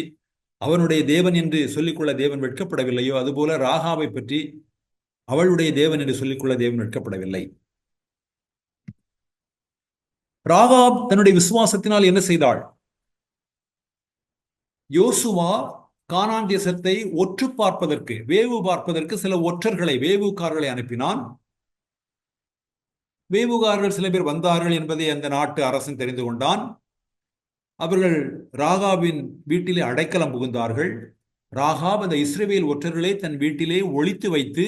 அவனுடைய தேவன் என்று சொல்லிக்கொள்ள தேவன் வெட்கப்படவில்லையோ அதுபோல ராகாவை பற்றி அவளுடைய தேவன் என்று சொல்லிக்கொள்ள தேவன் வெட்கப்படவில்லை. ராகாப் தன்னுடைய விசுவாசத்தினால் என்ன செய்தாள்? யோசுவா கானான் தேசத்தை ஒற்று பார்ப்பதற்கு, வேவு பார்ப்பதற்கு சில ஒற்றர்களை, வேவுக்காரர்களை அனுப்பினான். வேவுகாரர்கள் சில பேர் வந்தார்கள் என்பதை அந்த நாட்டு அரசன் தெரிந்து கொண்டான். அவர்கள் ராகாபின் வீட்டிலே அடைக்கலம் புகுந்தார்கள். ராகாப் அந்த இஸ்ரவேல் ஒற்றர்களை தன் வீட்டிலே ஒளித்து வைத்து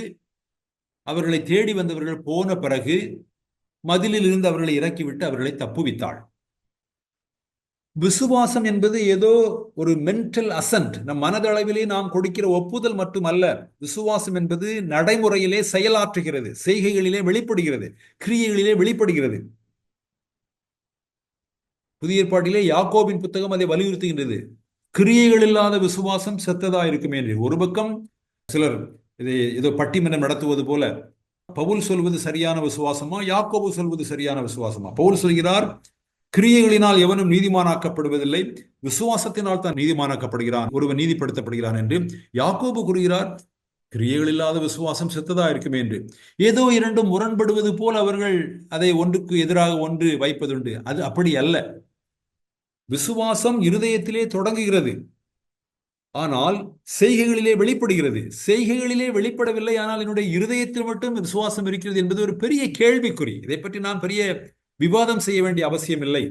அவர்களை தேடி வந்தவர்கள் போன பிறகு மதிலில் இருந்து அவர்களை இறக்கிவிட்டு அவர்களை தப்புவித்தாள். விசுவாசம் என்பது ஏதோ ஒரு மென்டல் அசன்ட், நம் மனதளவிலே நாம் கொடுக்கிற ஒப்புதல் மட்டுமல்ல. விசுவாசம் என்பது நடைமுறையிலே செயலாற்றுகிறது, செய்கைகளிலே வெளிப்படுகிறது, கிரியைகளிலே வெளிப்படுகிறது. புதிய ஏற்பாட்டிலே யாக்கோபின் புத்தகம் அதை வலியுறுத்துகின்றது. கிரியைகள் இல்லாத விசுவாசம் செத்ததா இருக்குமே என்று. ஒரு பக்கம் சிலர் இதை ஏதோ பட்டிமன்றம் நடத்துவது போல, பவுல் சொல்வது சரியான விசுவாசமா, யாக்கோபு சொல்வது சரியான விசுவாசமா? பவுல் சொல்கிறார், கிரியைகளினால் எவனும் நீதிமானாக்கப்படுவதில்லை, விசுவாசத்தினால் தான் நீதிமானாக்கப்படுகிறான், ஒருவன் நீதிப்படுத்தப்படுகிறான் என்று. யாக்கோபு கூறுகிறார், கிரியைகள் இல்லாத விசுவாசம் செத்ததா இருக்குமே என்று. ஏதோ இரண்டும் முரண்படுவது போல் அவர்கள் அதை ஒன்றுக்கு எதிராக ஒன்று வைப்பதுண்டு. அது அப்படி அல்ல. விசுவாசம் இருதயத்திலே தொடங்குகிறது. ஆனால் செய்கைகளிலே வெளிப்படுகிறது. செய்கைகளிலே வெளிப்படவில்லை, ஆனால் என்னுடைய இருதயத்தில் மட்டும் விசுவாசம் இருக்கிறது என்பது ஒரு பெரிய கேள்விக்குறி. இதை பற்றி நாம் பெரிய விவாதம் செய்ய வேண்டிய அவசியம் இல்லை.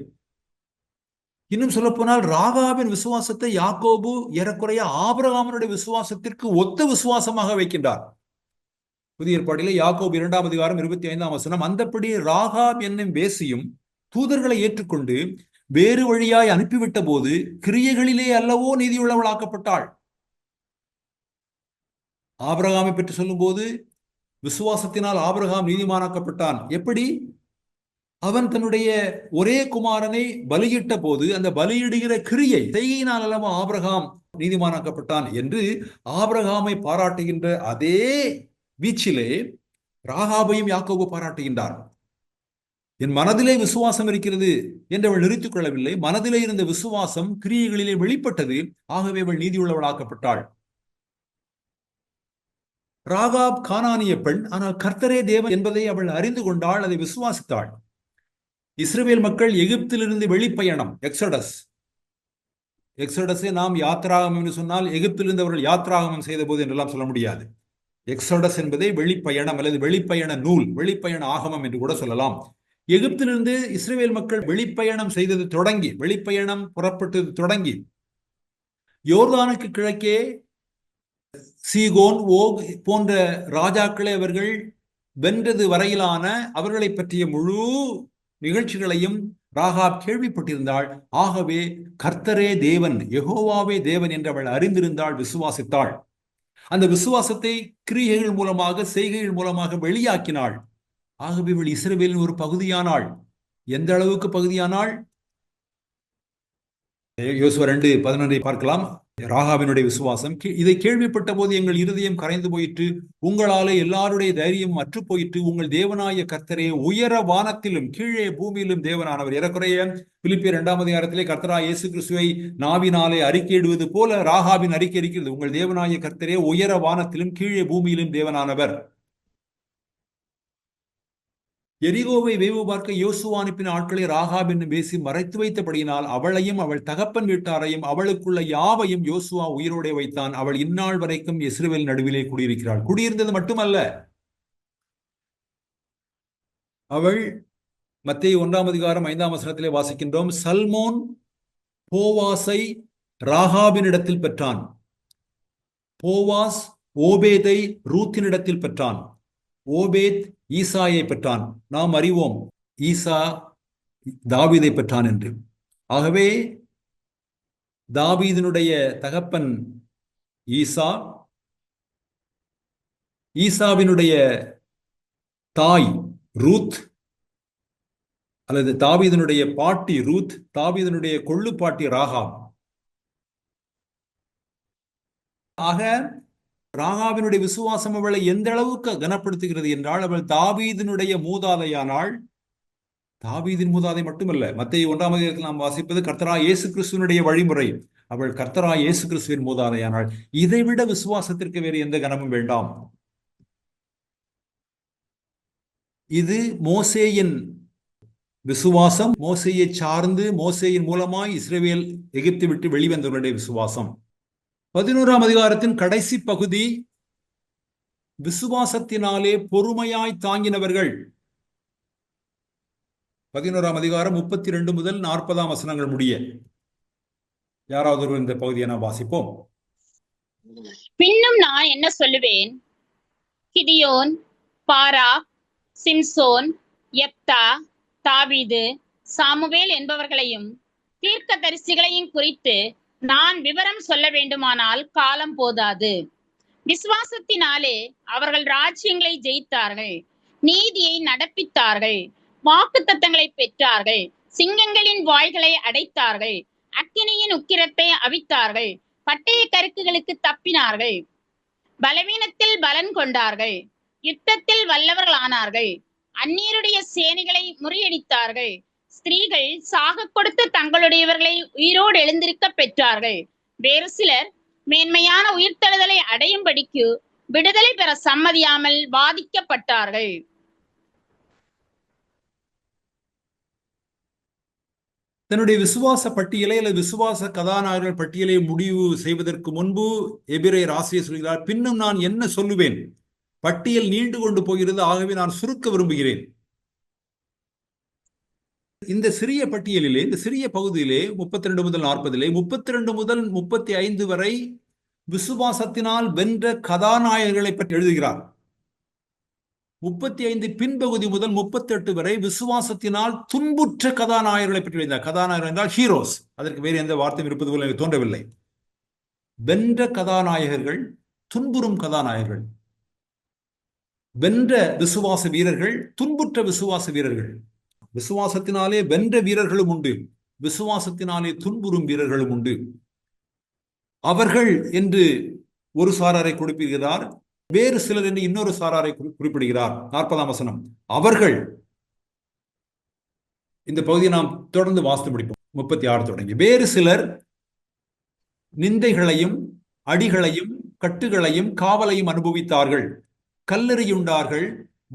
இன்னும் சொல்ல போனால் ராகாபின் விசுவாசத்தை யாக்கோபு ஏறக்குறைய ஆபிரகாமினுடைய விசுவாசத்திற்கு ஒத்த விசுவாசமாக வைக்கின்றார். புதிய ஏற்பாட்டிலே யாக்கோபு 2ஆம் அதிகாரம் 25ஆம் வசனம், அந்தப்படி ராகாப் என்னும் வேசியும் தூதர்களை ஏற்றுக்கொண்டு வேறு வழியாய் அனுப்பிவிட்ட போது கிரியைகளிலே அல்லவோ நீதியுள்ளவளாக்கப்பட்டாள். ஆபிரகாமை பற்றி சொல்லும் போது விசுவாசத்தினால் ஆபிரகாம் நீதிமானாக்கப்பட்டான். எப்படி? அவன் தன்னுடைய ஒரே குமாரனை பலியிட்ட போது அந்த பலியிடுகிற கிரியை செய்கையினால் அல்லவோ ஆபிரகாம் நீதிமானாக்கப்பட்டான் என்று ஆபிரகாமை பாராட்டுகின்ற அதே வீச்சிலே ராகாபையும் யாக்கோபு பாராட்டுகின்றார். என் மனதிலே விசுவாசம் இருக்கிறது என்று அவள் நிறுத்திக் கொள்ளவில்லை. மனதிலே இருந்த விசுவாசம் கிரியைகளிலே வெளிப்பட்டது. ஆகவே அவள் நீதியுள்ளவளாக்கப்பட்டாள். ராகாப் கானானிய பெண், ஆனால் கர்த்தரே தேவன் என்பதை அவள் அறிந்து கொண்டாள், அதை விசுவாசித்தாள். இஸ்ரவேல் மக்கள் எகிப்திலிருந்து வெளிப்பயணம், எக்ஸோடஸை நாம் யாத்ராகமம் என்று சொன்னால் எகிப்திலிருந்து அவர்கள் யாத்ராகமம் செய்த போது என்றெல்லாம் சொல்ல முடியாது. எக்ஸோடஸ் என்பதை வெளிப்பயணம் அல்லது வெளிப்பயண நூல், வெளிப்பயண ஆகமம் என்று கூட சொல்லலாம். எகிப்திலிருந்து இஸ்ரவேல் மக்கள் வெளிப்பயணம் செய்தது தொடங்கி, வெளிப்பயணம் புறப்பட்டது தொடங்கி யோர்தானுக்கு கிழக்கே சீகோன், ஓக் போன்ற ராஜாக்களை அவர்கள் வென்றது வரையிலான அவர்களை பற்றிய முழு நிகழ்ச்சிகளையும் ராகாப் கேள்விப்பட்டிருந்தாள். ஆகவே கர்த்தரே தேவன், யெகோவாவே தேவன் என்று அவள் அறிந்திருந்தாள், விசுவாசித்தாள். அந்த விசுவாசத்தை கிரியைகள் மூலமாக, செய்கைகள் மூலமாக வெளியாக்கினாள். ஆகவே இவள் இஸ்ரவேலின் ஒரு பகுதியானாள். எந்த அளவுக்கு பகுதியானாள்? யோசுவா 2:11 பார்க்கலாம். ராகாவினுடைய விசுவாசம், இதை கேள்விப்பட்ட போது எங்கள் இருதயம் கரைந்து போயிற்று, உங்களாலே எல்லாருடைய தைரியம் அற்று போயிற்று. உங்கள் தேவனாய கர்த்தரே உயர வானத்திலும் கீழே பூமியிலும் தேவனானவர். ஏறக்குறைய பிலிப்பியர் 2ஆம் அதிகாரத்திலே கர்த்தராகிய இயேசு கிறிஸ்துவை நாவினாலே அறிக்கையிடுவது போல ராகாபின் அறிக்கை இருக்கிறது. உங்கள் தேவனாய கர்த்தரே உயர வானத்திலும் கீழே பூமியிலும் தேவனானவர். எரிகோவை வேவு பார்க்க யோசுவா அனுப்பின ஆட்களை ராகாப் என்னும் வேசி மறைத்து வைத்தபடியினால் அவளையும் அவள் தகப்பன் வீட்டாரையும் அவளுக்குள்ள யாவையும் யோசுவா உயிரோடே வைத்தான். அவள் இந்நாள் வரைக்கும் இஸ்ரவேல் நடுவிலே குடியிருக்கிறாள். குடியிருந்தது மட்டுமல்ல, அவள் மத்தேயு 1ஆம் அதிகாரம் 5ஆம் வசனத்திலே வாசிக்கின்றோம், சல்மோன் போவாசை ராகாபினிடத்தில் பெற்றான், போவாஸ் ஓபேதை ரூத்தினிடத்தில் பெற்றான், ஓபேத் ஈசாயை பெற்றான். நாம் அறிவோம் ஈசா தாவீதை பெற்றான் என்று. ஆகவே தாவீதினுடைய தகப்பன் ஈசா, ஈசாவினுடைய தாய் ரூத் அல்லது தாவீதினுடைய பாட்டி ரூத், தாவீதினுடைய கொள்ளு பாட்டி ராகாப். ஆக ராகாவினுடைய விசுவாசம் அவளை எந்த அளவுக்கு கனப்படுத்துகிறது என்றால், அவள் தாவீதினுடைய மூதாதையானாள். தாவீதின் மூதாதை மட்டுமல்ல, மத்தேயு 1ஆம் அதிகாரத்தில் நாம் வாசிப்பது கர்த்தராகிய இயேசு கிறிஸ்துவினுடைய வழிமுறை. அவள் கர்த்தராகிய இயேசு கிறிஸ்துவின் மூதாதையானாள். இதைவிட விசுவாசத்திற்கு வேறு எந்த கனமும் வேண்டாம். இது மோசேயின் விசுவாசம். மோசேயை சார்ந்து மோசேயின் மூலமாய் இஸ்ரவேல் எகிப்தை விட்டு வெளிவந்தவர்களுடைய விசுவாசம். 11ஆம் அதிகாரத்தின் கடைசி பகுதி, விசுவாசத்தினாலே பொறுமையாய் தாங்கினவர்கள். 11ஆம் அதிகாரம் 32 முதல் 40ஆம் வசனங்கள் முடிய. யாராவது ஒரு இந்த பகுதியை நாம் வாசிப்போம். பின்னும் நான் என்ன சொல்லுவேன்? கிதியோன், பாராக், சிம்சோன், யெப்தா, தாவீது, சாமுவேல் என்பவர்களையும் தீர்க்கதரிசிகளையும் குறித்து நான் விவரம் சொல்ல வேண்டுமானால் காலம் போதாது. விசுவாசத்தினாலே அவர்கள் ராஜ்யங்களை ஜெயித்தார்கள், நீதியை நடப்பித்தார்கள், வாக்குத்தத்தங்களை பெற்றார்கள், சிங்கங்களின் வாய்களை அடைத்தார்கள், அக்கினியின் உக்கிரத்தை அவித்தார்கள், பட்டய கருக்குகளுக்கு தப்பினார்கள், பலவீனத்தில் பலன் கொண்டார்கள், யுத்தத்தில் வல்லவர்களானார்கள், அந்நியருடைய சேனைகளை முறியடித்தார்கள், ஸ்திரீகள் சாக கொடுத்து தங்களுடையவர்களை உயிரோடு எழுந்திருக்க பெற்றார்கள், வேறு சிலர் மேன்மையான உயிர்த்தெழுதலை அடையும்படிக்கு விடுதலை பெற சம்மதியாமல் வாதிக்கப்பட்டார்கள். தன்னுடைய விசுவாச பட்டியலை அல்லது விசுவாச கதாநாயகர்கள் பட்டியலை முடிவு செய்வதற்கு முன்பு எபிரேயர் ஆசிரியர் சொல்கிறார், பின்னும் நான் என்ன சொல்லுவேன், பட்டியல் நீண்டு கொண்டு போகிறது, ஆகவே நான் சுருக்க விரும்புகிறேன். இந்த சிறிய பட்டியலிலே, இந்த சிறிய பகுதியிலே 32 முதல் 40, 32 முதல் 35 வரை விசுவாசத்தினால் வென்ற கதாநாயகர்களை பற்றி எழுதுகிறார். 35 பின்பகுதி முதல் 38 வரை விசுவாசத்தினால் துன்புற்ற கதாநாயகர்களை பற்றி எழுதினார். கதாநாயகர் என்றால் ஹீரோஸ், அதற்கு வேறு எந்த வார்த்தையும் இருப்பது போல எனக்கு தோன்றவில்லை. வென்ற கதாநாயகர்கள், துன்புறும் கதாநாயகர்கள், வென்ற விசுவாச வீரர்கள், துன்புற்ற விசுவாச வீரர்கள். விசுவாசத்தினாலே வென்ற வீரர்களும் உண்டு, விசுவாசத்தினாலே துன்புறும் வீரர்களும் உண்டு. அவர்கள் என்று ஒரு சாராரை குறிப்பிடுகிறார், வேறு சிலர் என்று இன்னொரு சாராரை குறிப்பிடுகிறார். 40ஆம் வசனம், அவர்கள். இந்த பகுதியை நாம் தொடர்ந்து வாசித்து முடிப்போம். 36 தொடங்கி. வேறு சிலர் நிந்தைகளையும் அடிகளையும் கட்டுகளையும் காவலையும் அனுபவித்தார்கள், கல்லெறியுண்டார்கள்,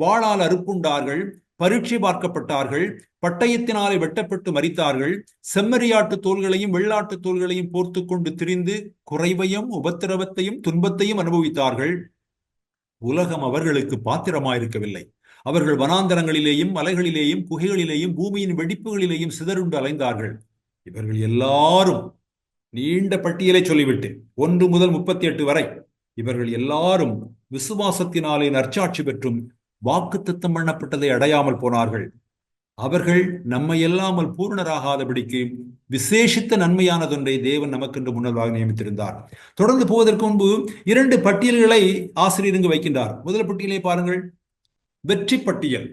வாளால் அறுப்புண்டார்கள், பரீட்சை பார்க்கப்பட்டார்கள், பட்டயத்தினாலே வெட்டப்பட்டு மரித்தார்கள், செம்மறியாட்டு தோள்களையும் வெள்ளாட்டு தோள்களையும் போர்த்து கொண்டு திரிந்து குறைவையும் உபத்திரவத்தையும் துன்பத்தையும் அனுபவித்தார்கள். உலகம் அவர்களுக்கு பாத்திரமாயிருக்கவில்லை. அவர்கள் வனாந்தரங்களிலேயும் மலைகளிலேயும் குகைகளிலேயும் பூமியின் வெடிப்புகளிலேயும் சிதறுண்டு அலைந்தார்கள். இவர்கள் எல்லாரும், நீண்ட பட்டியலை சொல்லிவிட்டு 1 முதல் 38 வரை, இவர்கள் எல்லாரும் விசுவாசத்தினாலே நற்சாட்சி பெற்றும் வாக்குத்தத்தம் பண்ணப்பட்டதை அடையாமல் போனார்கள். அவர்கள் நம்மை எல்லாமல் பூர்ணராகாதபடிக்கு விசேஷித்த நன்மையானதொன்றை தேவன் நமக்கென்று முன்னதாக நியமித்திருந்தார். தொடர்ந்து போவதற்கு முன்பு 2 பட்டியல்களை ஆசிரியர் இங்கு வைக்கின்றார். முதல் பட்டியலை பாருங்கள், வெற்றி பட்டியல்.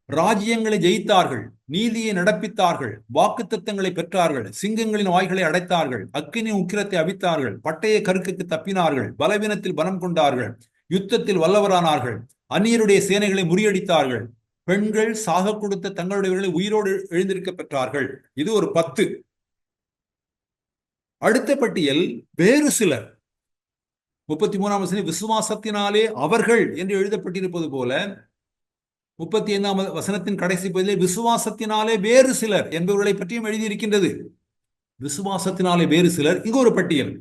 ராஜ்யங்களை ஜெயித்தார்கள், நீதியை நடப்பித்தார்கள், வாக்குத்தத்தங்களை பெற்றார்கள், சிங்கங்களின் வாய்களை அடைத்தார்கள், அக்கினியின் உக்கிரத்தை அவித்தார்கள், பட்டய கருக்குக்கு தப்பினார்கள், பலவீனத்தில் பலம் கொண்டார்கள், யுத்தத்தில் வல்லவரானார்கள், அந்நியருடைய சேனைகளை முறியடித்தார்கள், பெண்கள் சாக கொடுத்த தங்களுடையவர்களை உயிரோடு எழுந்திருக்க பெற்றார்கள். இது ஒரு 10. அடுத்த பட்டியல் வேறு சிலர். 33ஆம் வசனம், விசுவாசத்தினாலே அவர்கள் என்று எழுதப்பட்டிருப்பது போல 35ஆம் வசனத்தின் கடைசி பகுதியில் விசுவாசத்தினாலே வேறு சிலர் என்பவர்களை பற்றியும் எழுதியிருக்கின்றது. விசுவாசத்தினாலே வேறு சிலர். இங்கு ஒரு பட்டியல்.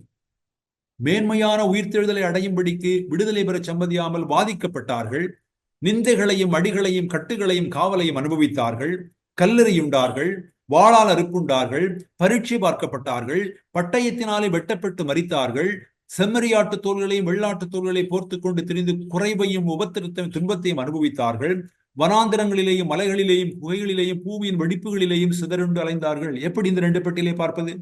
மேன்மையான உயிர்த்தெழுதலை அடையும்படிக்கு விடுதலை பெற சம்மதியாமல் வாதிக்கப்பட்டார்கள், நிந்தைகளையும் அடிகளையும் கட்டுகளையும் காவலையும் அனுபவித்தார்கள், கல்லெறியுண்டார்கள், வாளால் அறுப்புண்டார்கள், பரீட்சை பார்க்கப்பட்டார்கள், பட்டயத்தினாலே வெட்டப்பட்டு மரித்தார்கள், செம்மறியாட்டு தோள்களையும் வெள்ளாட்டு தோள்களை போர்த்து கொண்டு திரிந்து குறைவையும் உபத்திரத்தையும் துன்பத்தையும் அனுபவித்தார்கள், வனாந்திரங்களிலேயும் மலைகளிலேயும் குகைகளிலேயும் பூமியின் வெடிப்புகளிலேயும் சிதறுண்டு அலைந்தார்கள். எப்படி இந்த 2 பட்டியலை பார்ப்பது?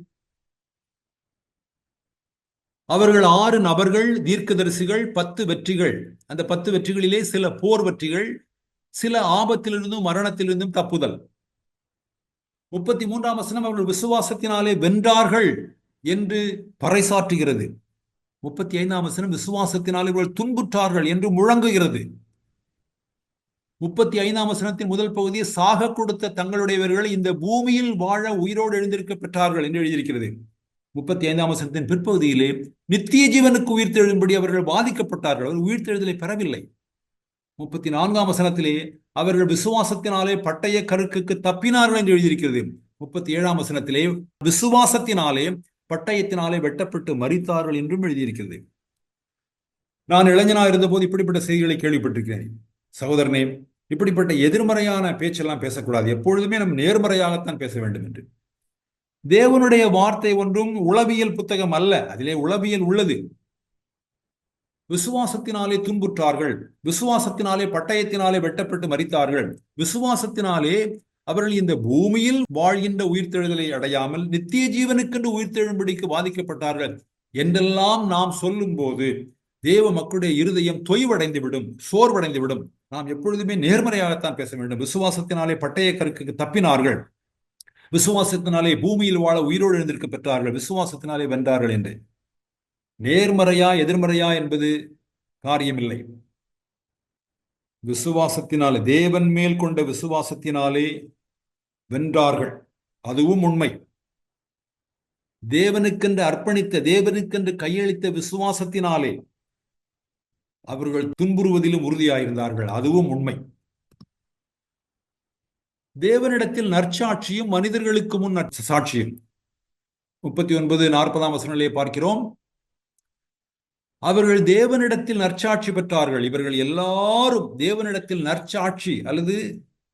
அவர்கள் 6 நபர்கள், தீர்க்கதரிசிகள், 10 வெற்றிகள். அந்த 10 வெற்றிகளிலே சில போர் வெற்றிகள், சில ஆபத்திலிருந்தும் மரணத்திலிருந்தும் தப்புதல். 33ஆம் வசனம் அவர்கள் விசுவாசத்தினாலே வென்றார்கள் என்று பறைசாற்றுகிறது. 35ஆம் வசனம் விசுவாசத்தினாலே இவர்கள் துன்புற்றார்கள் என்று முழங்குகிறது. 35ஆம் வசனத்தின் முதல் பகுதியை சாக கொடுத்த தங்களுடையவர்கள் இந்த பூமியில் வாழ உயிரோடு எழுந்திருக்க பெற்றார்கள் என்று எழுதியிருக்கிறது. 35ஆம் வசனத்தின் பிற்பகுதியிலே நித்திய ஜீவனுக்கு உயிர்த்தெழும்படி அவர்கள் பாதிக்கப்பட்டார்கள், அவர்கள் உயிர்த்தெழுதலை பெறவில்லை. 34ஆம் வசனத்திலே அவர்கள் விசுவாசத்தினாலே பட்டய கருக்குக்கு தப்பினார்கள் என்று எழுதியிருக்கிறது. 37ஆம் வசனத்திலே விசுவாசத்தினாலே பட்டயத்தினாலே வெட்டப்பட்டு மரித்தார்கள் என்றும் எழுதியிருக்கிறது. நான் இளைஞனாக இருந்தபோது இப்படிப்பட்ட செய்திகளை கேள்விப்பட்டிருக்கிறேன். சகோதரனே, இப்படிப்பட்ட எதிர்மறையான பேச்செல்லாம் பேசக்கூடாது. எப்பொழுதுமே நம் நேர்மறையாகத்தான் பேச வேண்டும் என்று. தேவனுடைய வார்த்தை ஒன்றும் உளவியல் புத்தகம் அல்ல, அதிலே உளவியல் உள்ளது. விசுவாசத்தினாலே துன்புற்றார்கள், விசுவாசத்தினாலே பட்டயத்தினாலே வெட்டப்பட்டு மரித்தார்கள், விசுவாசத்தினாலே அவர்கள் இந்த பூமியில் வாழ்கின்ற உயிர்த்தெழுதலை அடையாமல் நித்திய ஜீவனுக்கென்று உயிர்த்தெழும்படிக்கு பாதிக்கப்பட்டார்கள் என்றெல்லாம் நாம் சொல்லும் போது தேவ மக்களுடைய இருதயம் தொய்வடைந்துவிடும், சோர்வடைந்துவிடும். நாம் எப்பொழுதுமே நேர்மறையாகத்தான் பேச வேண்டும். விசுவாசத்தினாலே பட்டய கருக்குக்கு தப்பினார்கள், விசுவாசத்தினாலே பூமியில் வாழ உயிரோடு எழுந்திருக்க பெற்றார்கள், விசுவாசத்தினாலே வென்றார்கள் என்று. நேர்மறையா எதிர்மறையா என்பது காரியமில்லை. விசுவாசத்தினாலே, தேவன் மேல் கொண்ட விசுவாசத்தினாலே வென்றார்கள், அதுவும் உண்மை. தேவனுக்கென்று அர்ப்பணித்த, தேவனுக்கென்று கையளித்த விசுவாசத்தினாலே அவர்கள் துன்புறுவதிலும் உறுதியாயிருந்தார்கள், அதுவும் உண்மை. தேவனிடத்தில் நற்சாட்சியும் மனிதர்களுக்கு முன் சாட்சியும். 39-40 வசனங்களிலே பார்க்கிறோம். அவர்கள் தேவனிடத்தில் நற்சாட்சி பெற்றார்கள். இவர்கள் எல்லாரும் தேவனிடத்தில் நற்சாட்சி அல்லது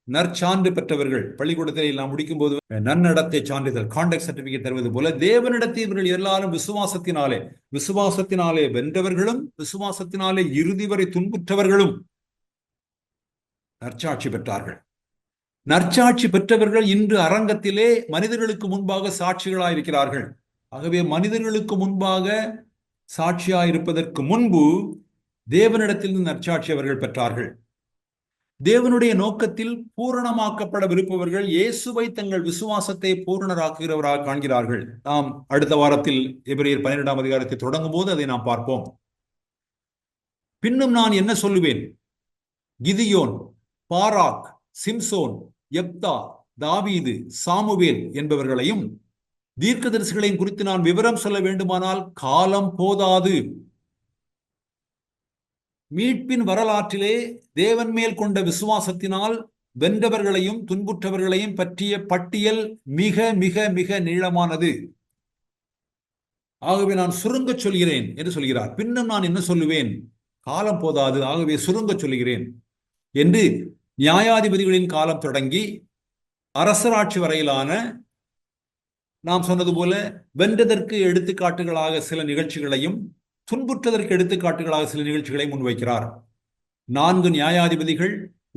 நற்சான்று பெற்றவர்கள். பள்ளிக்கூடத்தில் நாம் முடிக்கும் போது நன்னடத்தை சான்றிதழ், கான்டாக்ட் சர்டிபிகேட் தருவது போல தேவனிடத்தில் இவர்கள் எல்லாரும் விசுவாசத்தினாலே வென்றவர்களும் விசுவாசத்தினாலே இறுதி வரை துன்புற்றவர்களும் நற்சாட்சி பெற்றார்கள். நற்சாட்சி பெற்றவர்கள் இன்று அரங்கத்திலே மனிதர்களுக்கு முன்பாக சாட்சிகளாயிருக்கிறார்கள். ஆகவே மனிதர்களுக்கு முன்பாக சாட்சியாயிருப்பதற்கு முன்பு தேவனிடத்திலிருந்து நற்சாட்சி அவர்கள் பெற்றார்கள். தேவனுடைய நோக்கத்தில் பூரணமாக்கப்படவிருப்பவர்கள் இயேசுவை தங்கள் விசுவாசத்தை பூரணராக்குகிறவராக காண்கிறார்கள். நாம் அடுத்த வாரத்தில் எபிரேயர் 12ஆம் அதிகாரத்தை தொடங்கும் போது அதை நாம் பார்ப்போம். பின்னும் நான் என்ன சொல்லுவேன்? கிதியோன், பாராக், சிம்சோன், யெப்தா, தாவீது, சாமுவேல் என்பவர்களையும் தீர்க்கதரிசிகளையும் குறித்து நான் விவரம் சொல்ல வேண்டுமானால் காலம் போதாது. மீட்பின் வரலாற்றிலே தேவன் மேல் கொண்ட விசுவாசத்தினால் வென்றவர்களையும் துன்புற்றவர்களையும் பற்றிய பட்டியல் மிக மிக மிக நீளமானது. ஆகவே நான் சுருங்க சொல்கிறேன் என்று சொல்கிறார். பின்னும் நான் என்ன சொல்லுவேன்? காலம் போதாது, ஆகவே சுருங்க சொல்கிறேன் என்று நியாயாதிபதிகளின் காலம் தொடங்கி அரசராட்சி வரையிலான நாம் சொன்னது போல வென்றதற்கு எடுத்துக்காட்டுகளாக சில நிகழ்ச்சிகளையும் துன்புற்றதற்கு எடுத்துக்காட்டுகளாக சில நிகழ்ச்சிகளை முன்வைக்கிறார். 4 நியாயாதிபதிகள்,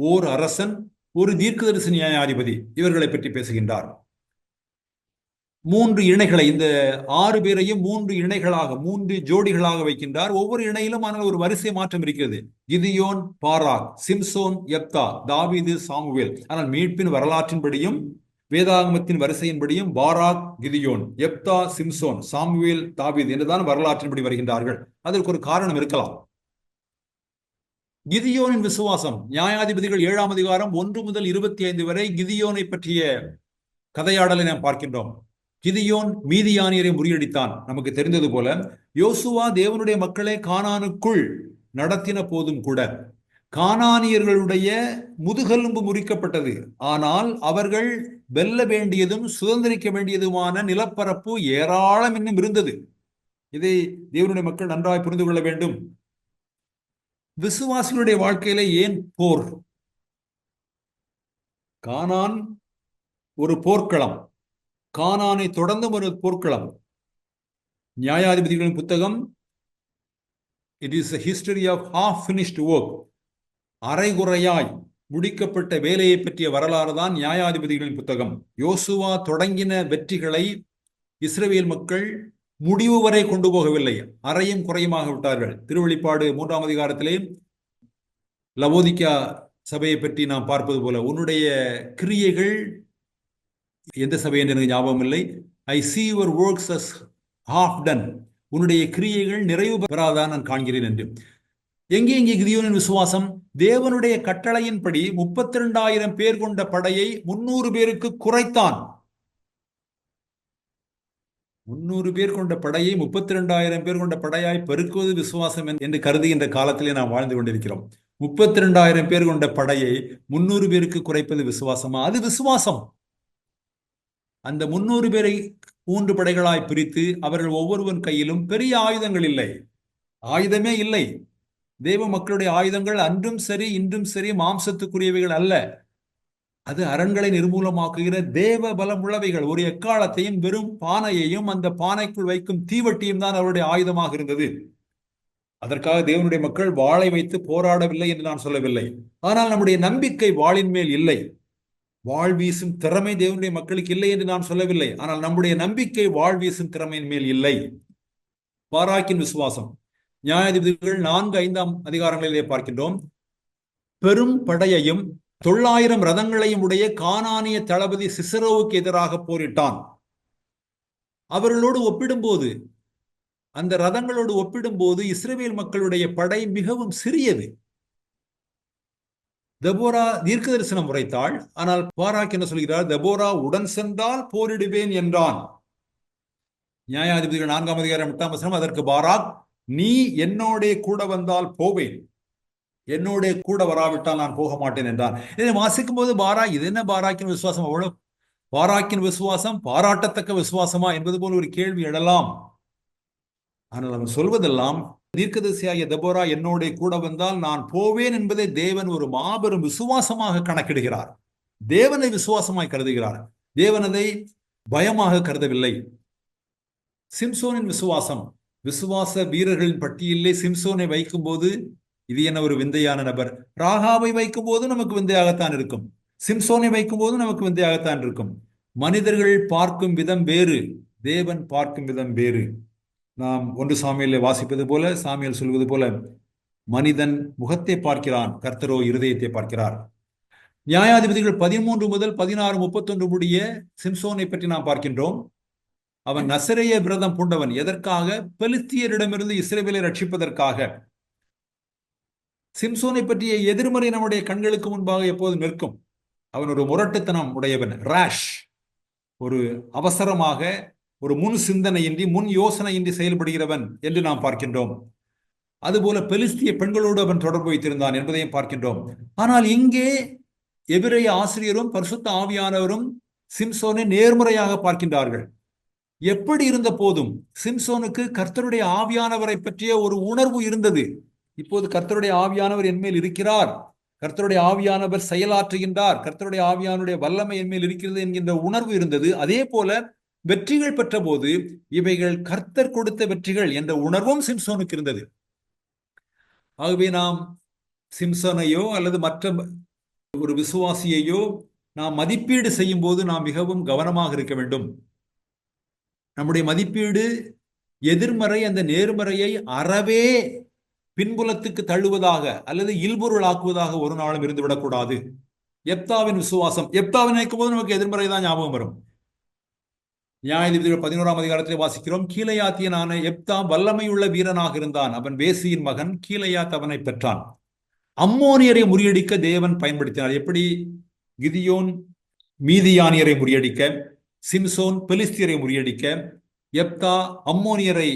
ஓர் அரசன், ஒரு தீர்க்கதரிசி நியாயாதிபதி, இவர்களை பற்றி பேசுகின்றார். 3 இணைகளை, இந்த 6 பேரையும் 3 இணைகளாக 3 ஜோடிகளாக வைக்கின்றார். ஒவ்வொரு இணையிலும் ஆனால் ஒரு வரிசை மாற்றம் இருக்கிறது. கிதியோன், பாராக், சிம்சோன், யெப்தா, தாவீது, சாமுவேல். ஆனால் மீட்பின் வரலாற்றின்படியும் வேதாகமத்தின் வரிசையின்படியும் பாராக், கிதியோன், யெப்தா, சிம்சோன், சாமுவேல், தாவீது என்றுதான் வரலாற்றின்படி வருகின்றார்கள். அதற்கு ஒரு காரணம் இருக்கலாம். கிதியோனின் விசுவாசம், நியாயாதிபதிகள் 7ஆம் அதிகாரம் 1 முதல் 25 வரை கிதியோனை பற்றிய கதையாடலை நாம் பார்க்கின்றோம். கிதியோன் மீதியானியரை முறியடித்தான். நமக்கு தெரிந்தது போல யோசுவா தேவனுடைய மக்களை கானானுக்குள் நடத்தின போதும் கூட கானானியர்களுடைய முதுகெலும்பு முறிக்கப்பட்டது. ஆனால் அவர்கள் வெல்ல வேண்டியதும் சுதந்திரிக்க வேண்டியதுமான நிலப்பரப்பு ஏராளம் இன்னும் இருந்தது. இதை தேவனுடைய மக்கள் நன்றாய் புரிந்து கொள்ள வேண்டும். விசுவாசிகளுடைய வாழ்க்கையிலே ஏன் போர்? கானான் ஒரு போர்க்களம், கானானை தொடர்ந்து ஒரு போர்க்களம். நியாயாதிபதிகளின் புத்தகம், it is a history of half finished work. அரைகுறையாய் முடிக்கப்பட்ட வேலையை பற்றிய வரலாறு தான் நியாயாதிபதிகளின் புத்தகம். யோசுவா தொடங்கின வெற்றிகளை இஸ்ரவேல் மக்கள் முடிவு வரை கொண்டு போகவில்லை, அரையும் குறையுமாக விட்டார்கள். திருவெளிப்பாடு 3ஆம் அதிகாரத்திலே லவோதிக்கா சபையை பற்றி நாம் பார்ப்பது போல, உன்னுடைய கிரியைகள், எந்த சபை என்று எனக்கு ஞாபகம் இல்லை, I see your works as half done, உன்னுடைய கிரியைகள் நிறைவு பெறாதான் நான் காண்கிறேன் என்று. எங்கே கிதியோனின் விசுவாசம்? தேவனுடைய கட்டளையின்படி 32,000 பேர் கொண்ட படையை 300 பேருக்கு குறைத்தான். 300 பேர் கொண்ட படையை 32,000 பேர் கொண்ட படையாய் பெருக்குவது விசுவாசம் என்று கருதுகின்ற காலத்திலே நாம் வாழ்ந்து கொண்டிருக்கிறோம். 32,000 பேர் கொண்ட படையை 300 பேருக்கு குறைப்பது விசுவாசமா? அது விசுவாசம். அந்த 300 பேரை 3 படைகளாய் பிரித்து அவர்கள் ஒவ்வொருவன் கையிலும் பெரிய ஆயுதங்கள் இல்லை, ஆயுதமே இல்லை. தேவ மக்களுடைய ஆயுதங்கள் அன்றும் சரி இன்றும் சரி மாம்சத்துக்குரியவைகள் அல்ல. அது அரண்களை நிர்மூலமாக்குகிற தேவ பலம் உள்ளவைகள். ஒரு எக்காலத்தையும் வெறும் பானையையும் அந்த பானைக்குள் வைக்கும் தீவட்டியும் தான் அவருடைய ஆயுதமாக இருந்தது. அதற்காக தேவனுடைய மக்கள் வாளை வைத்து போராடவில்லை என்று நான் சொல்லவில்லை. ஆனால் நம்முடைய நம்பிக்கை வாளின் மேல் இல்லை. வாழ் வீசும் திறமை தேவனுடைய மக்களுக்கு இல்லை என்று நான் சொல்லவில்லை. ஆனால் நம்முடைய நம்பிக்கை வாழ் வீசும் திறமையின் மேல் இல்லை. பாராக்கின் விசுவாசம், நியாயாதிபதிகள் 4-5ஆம் அதிகாரங்களிலே பார்க்கின்றோம். பெரும் படையையும் 900 ரதங்களையும் உடைய கானானிய தளபதி சிசரோவுக்கு எதிராக போரிட்டான். அவர்களோடு ஒப்பிடும்போது, அந்த ரதங்களோடு ஒப்பிடும்போது இஸ்ரவேல் மக்களுடைய படை மிகவும் சிறியது. தெபோரா தீர்க்க தரிசனம் உரைத்தாள். ஆனால் பாராக் என்ன சொல்கிறார்? தெபோரா உடன் சென்றால் போரிடுவேன் என்றான். நியாயாதிபதிகள் 4ஆம் அதிகாரம் 8ஆம் வசனம், அதற்கு பாராக், நீ என்னோட கூட வந்தால் போவேன், என்னோட கூட வராவிட்டால் நான் போக மாட்டேன் என்றான். இதை வாசிக்கும் போது இது என்ன பாராக்கின் விசுவாசம், அவ்வளவு பாராக்கின் விசுவாசம் பாராட்டத்தக்க விசுவாசமா என்பது போல ஒரு கேள்வி எழலாம். ஆனால் அவன் சொல்வதெல்லாம், தீர்க்கதரிசியாகிய தெபோரா என்னோட கூட வந்தால் நான் போவேன் என்பதை தேவன் ஒரு மாபெரும் விசுவாசமாக கணக்கிடுகிறார். தேவனை விசுவாசமாய் கருதுகிறார். தேவன் அதை பயமாக கருதவில்லை. சிம்சோனின் விசுவாசம், விசுவாச வீரர்களின் பட்டியலிலே சிம்சோனை வைக்கும் போது இது என்ன ஒரு விந்தையான நபர். ராகாவை வைக்கும் போது நமக்கு விந்தையாகத்தான் இருக்கும். சிம்சோனை வைக்கும் போது நமக்கு விந்தையாகத்தான் இருக்கும். மனிதர்கள் பார்க்கும் விதம் வேறு, தேவன் பார்க்கும் விதம் வேறு. நாம் 1 சாமுவேலிலே வாசிப்பது போல, சாமுவேல் சொல்வது போல, மனிதன் முகத்தை பார்க்கிறான், கர்த்தரோ இருதயத்தை பார்க்கிறார். நியாயாதிபதிகள் 13 முதல் 16:31 முடிய சிம்சோனை பற்றி நாம் பார்க்கின்றோம். அவன் நசரேய விரதம் பூண்டவன். எதற்காக? பெலிஸ்தியரிடமிருந்து இஸ்ரவேலை ரட்சிப்பதற்காக. சிம்சோனை பற்றிய எதிர்மறை நம்முடைய கண்களுக்கு முன்பாக எப்போதும் நிற்கும். அவன் ஒரு முரட்டுத்தனம் உடையவன், ராஷ், ஒரு அவசரமாக, ஒரு முன் சிந்தனையின்றி, முன் யோசனையின்றி செயல்படுகிறவன் என்று நாம் பார்க்கின்றோம். அதுபோல பெலிஸ்திய பெண்களோடு அவன் தொடர்பு வைத்திருந்தான் என்பதையும் பார்க்கின்றோம். ஆனால் இங்கே எபிரேய ஆசிரியரும் பரிசுத்த ஆவியானவரும் சிம்சோனை நேர்முறையாக பார்க்கின்றார்கள். எப்படி இருந்த போதும் சிம்சோனுக்கு கர்த்தருடைய ஆவியானவரை பற்றிய ஒரு உணர்வு இருந்தது. இப்போது கர்த்தருடைய ஆவியானவர் என்மேல் இருக்கிறார், கர்த்தருடைய ஆவியானவர் செயலாற்றுகின்றார், கர்த்தருடைய ஆவியானுடைய வல்லமை என்மேல் இருக்கிறது என்கின்ற உணர்வு இருந்தது. அதே போல வெற்றிகள் பெற்ற போது இவைகள் கர்த்தர் கொடுத்த வெற்றிகள் என்ற உணர்வும் சிம்சோனுக்கு இருந்தது. ஆகவே நாம் சிம்சோனையோ அல்லது மற்ற ஒரு விசுவாசியையோ நாம் மதிப்பீடு செய்யும் போது நாம் மிகவும் கவனமாக இருக்க வேண்டும். நம்முடைய மதிப்பீடு எதிர்மறை அந்த நேர்மறையை அறவே பின்புலத்துக்கு தள்ளுவதாக அல்லது இல்பொருளாக்குவதாக ஒரு நாளும் இருந்துவிடக்கூடாது. எப்தாவின் விசுவாசம், எப்தாவை நினைக்கும் போது நமக்கு எதிர்மறை தான் ஞாபகம் வரும். நியாயாதிபதிகள் 11ஆம் அதிகாரத்திலே வாசிக்கிறோம், கீலேயாத்தியனான எப்தா வல்லமையுள்ள வீரனாக இருந்தான். அவன் வேசியின் மகன், கீலேயாத் அவனை பெற்றான். அம்மோனியரை முறியடிக்க தேவன் பயன்படுத்தினார். எப்படி? கிதியோன் மீதியானியரை முறியடிக்க, சிம்சோன் பெலிஸ்தியரை முறியடிக்க, எப்தா அம்மோனியரை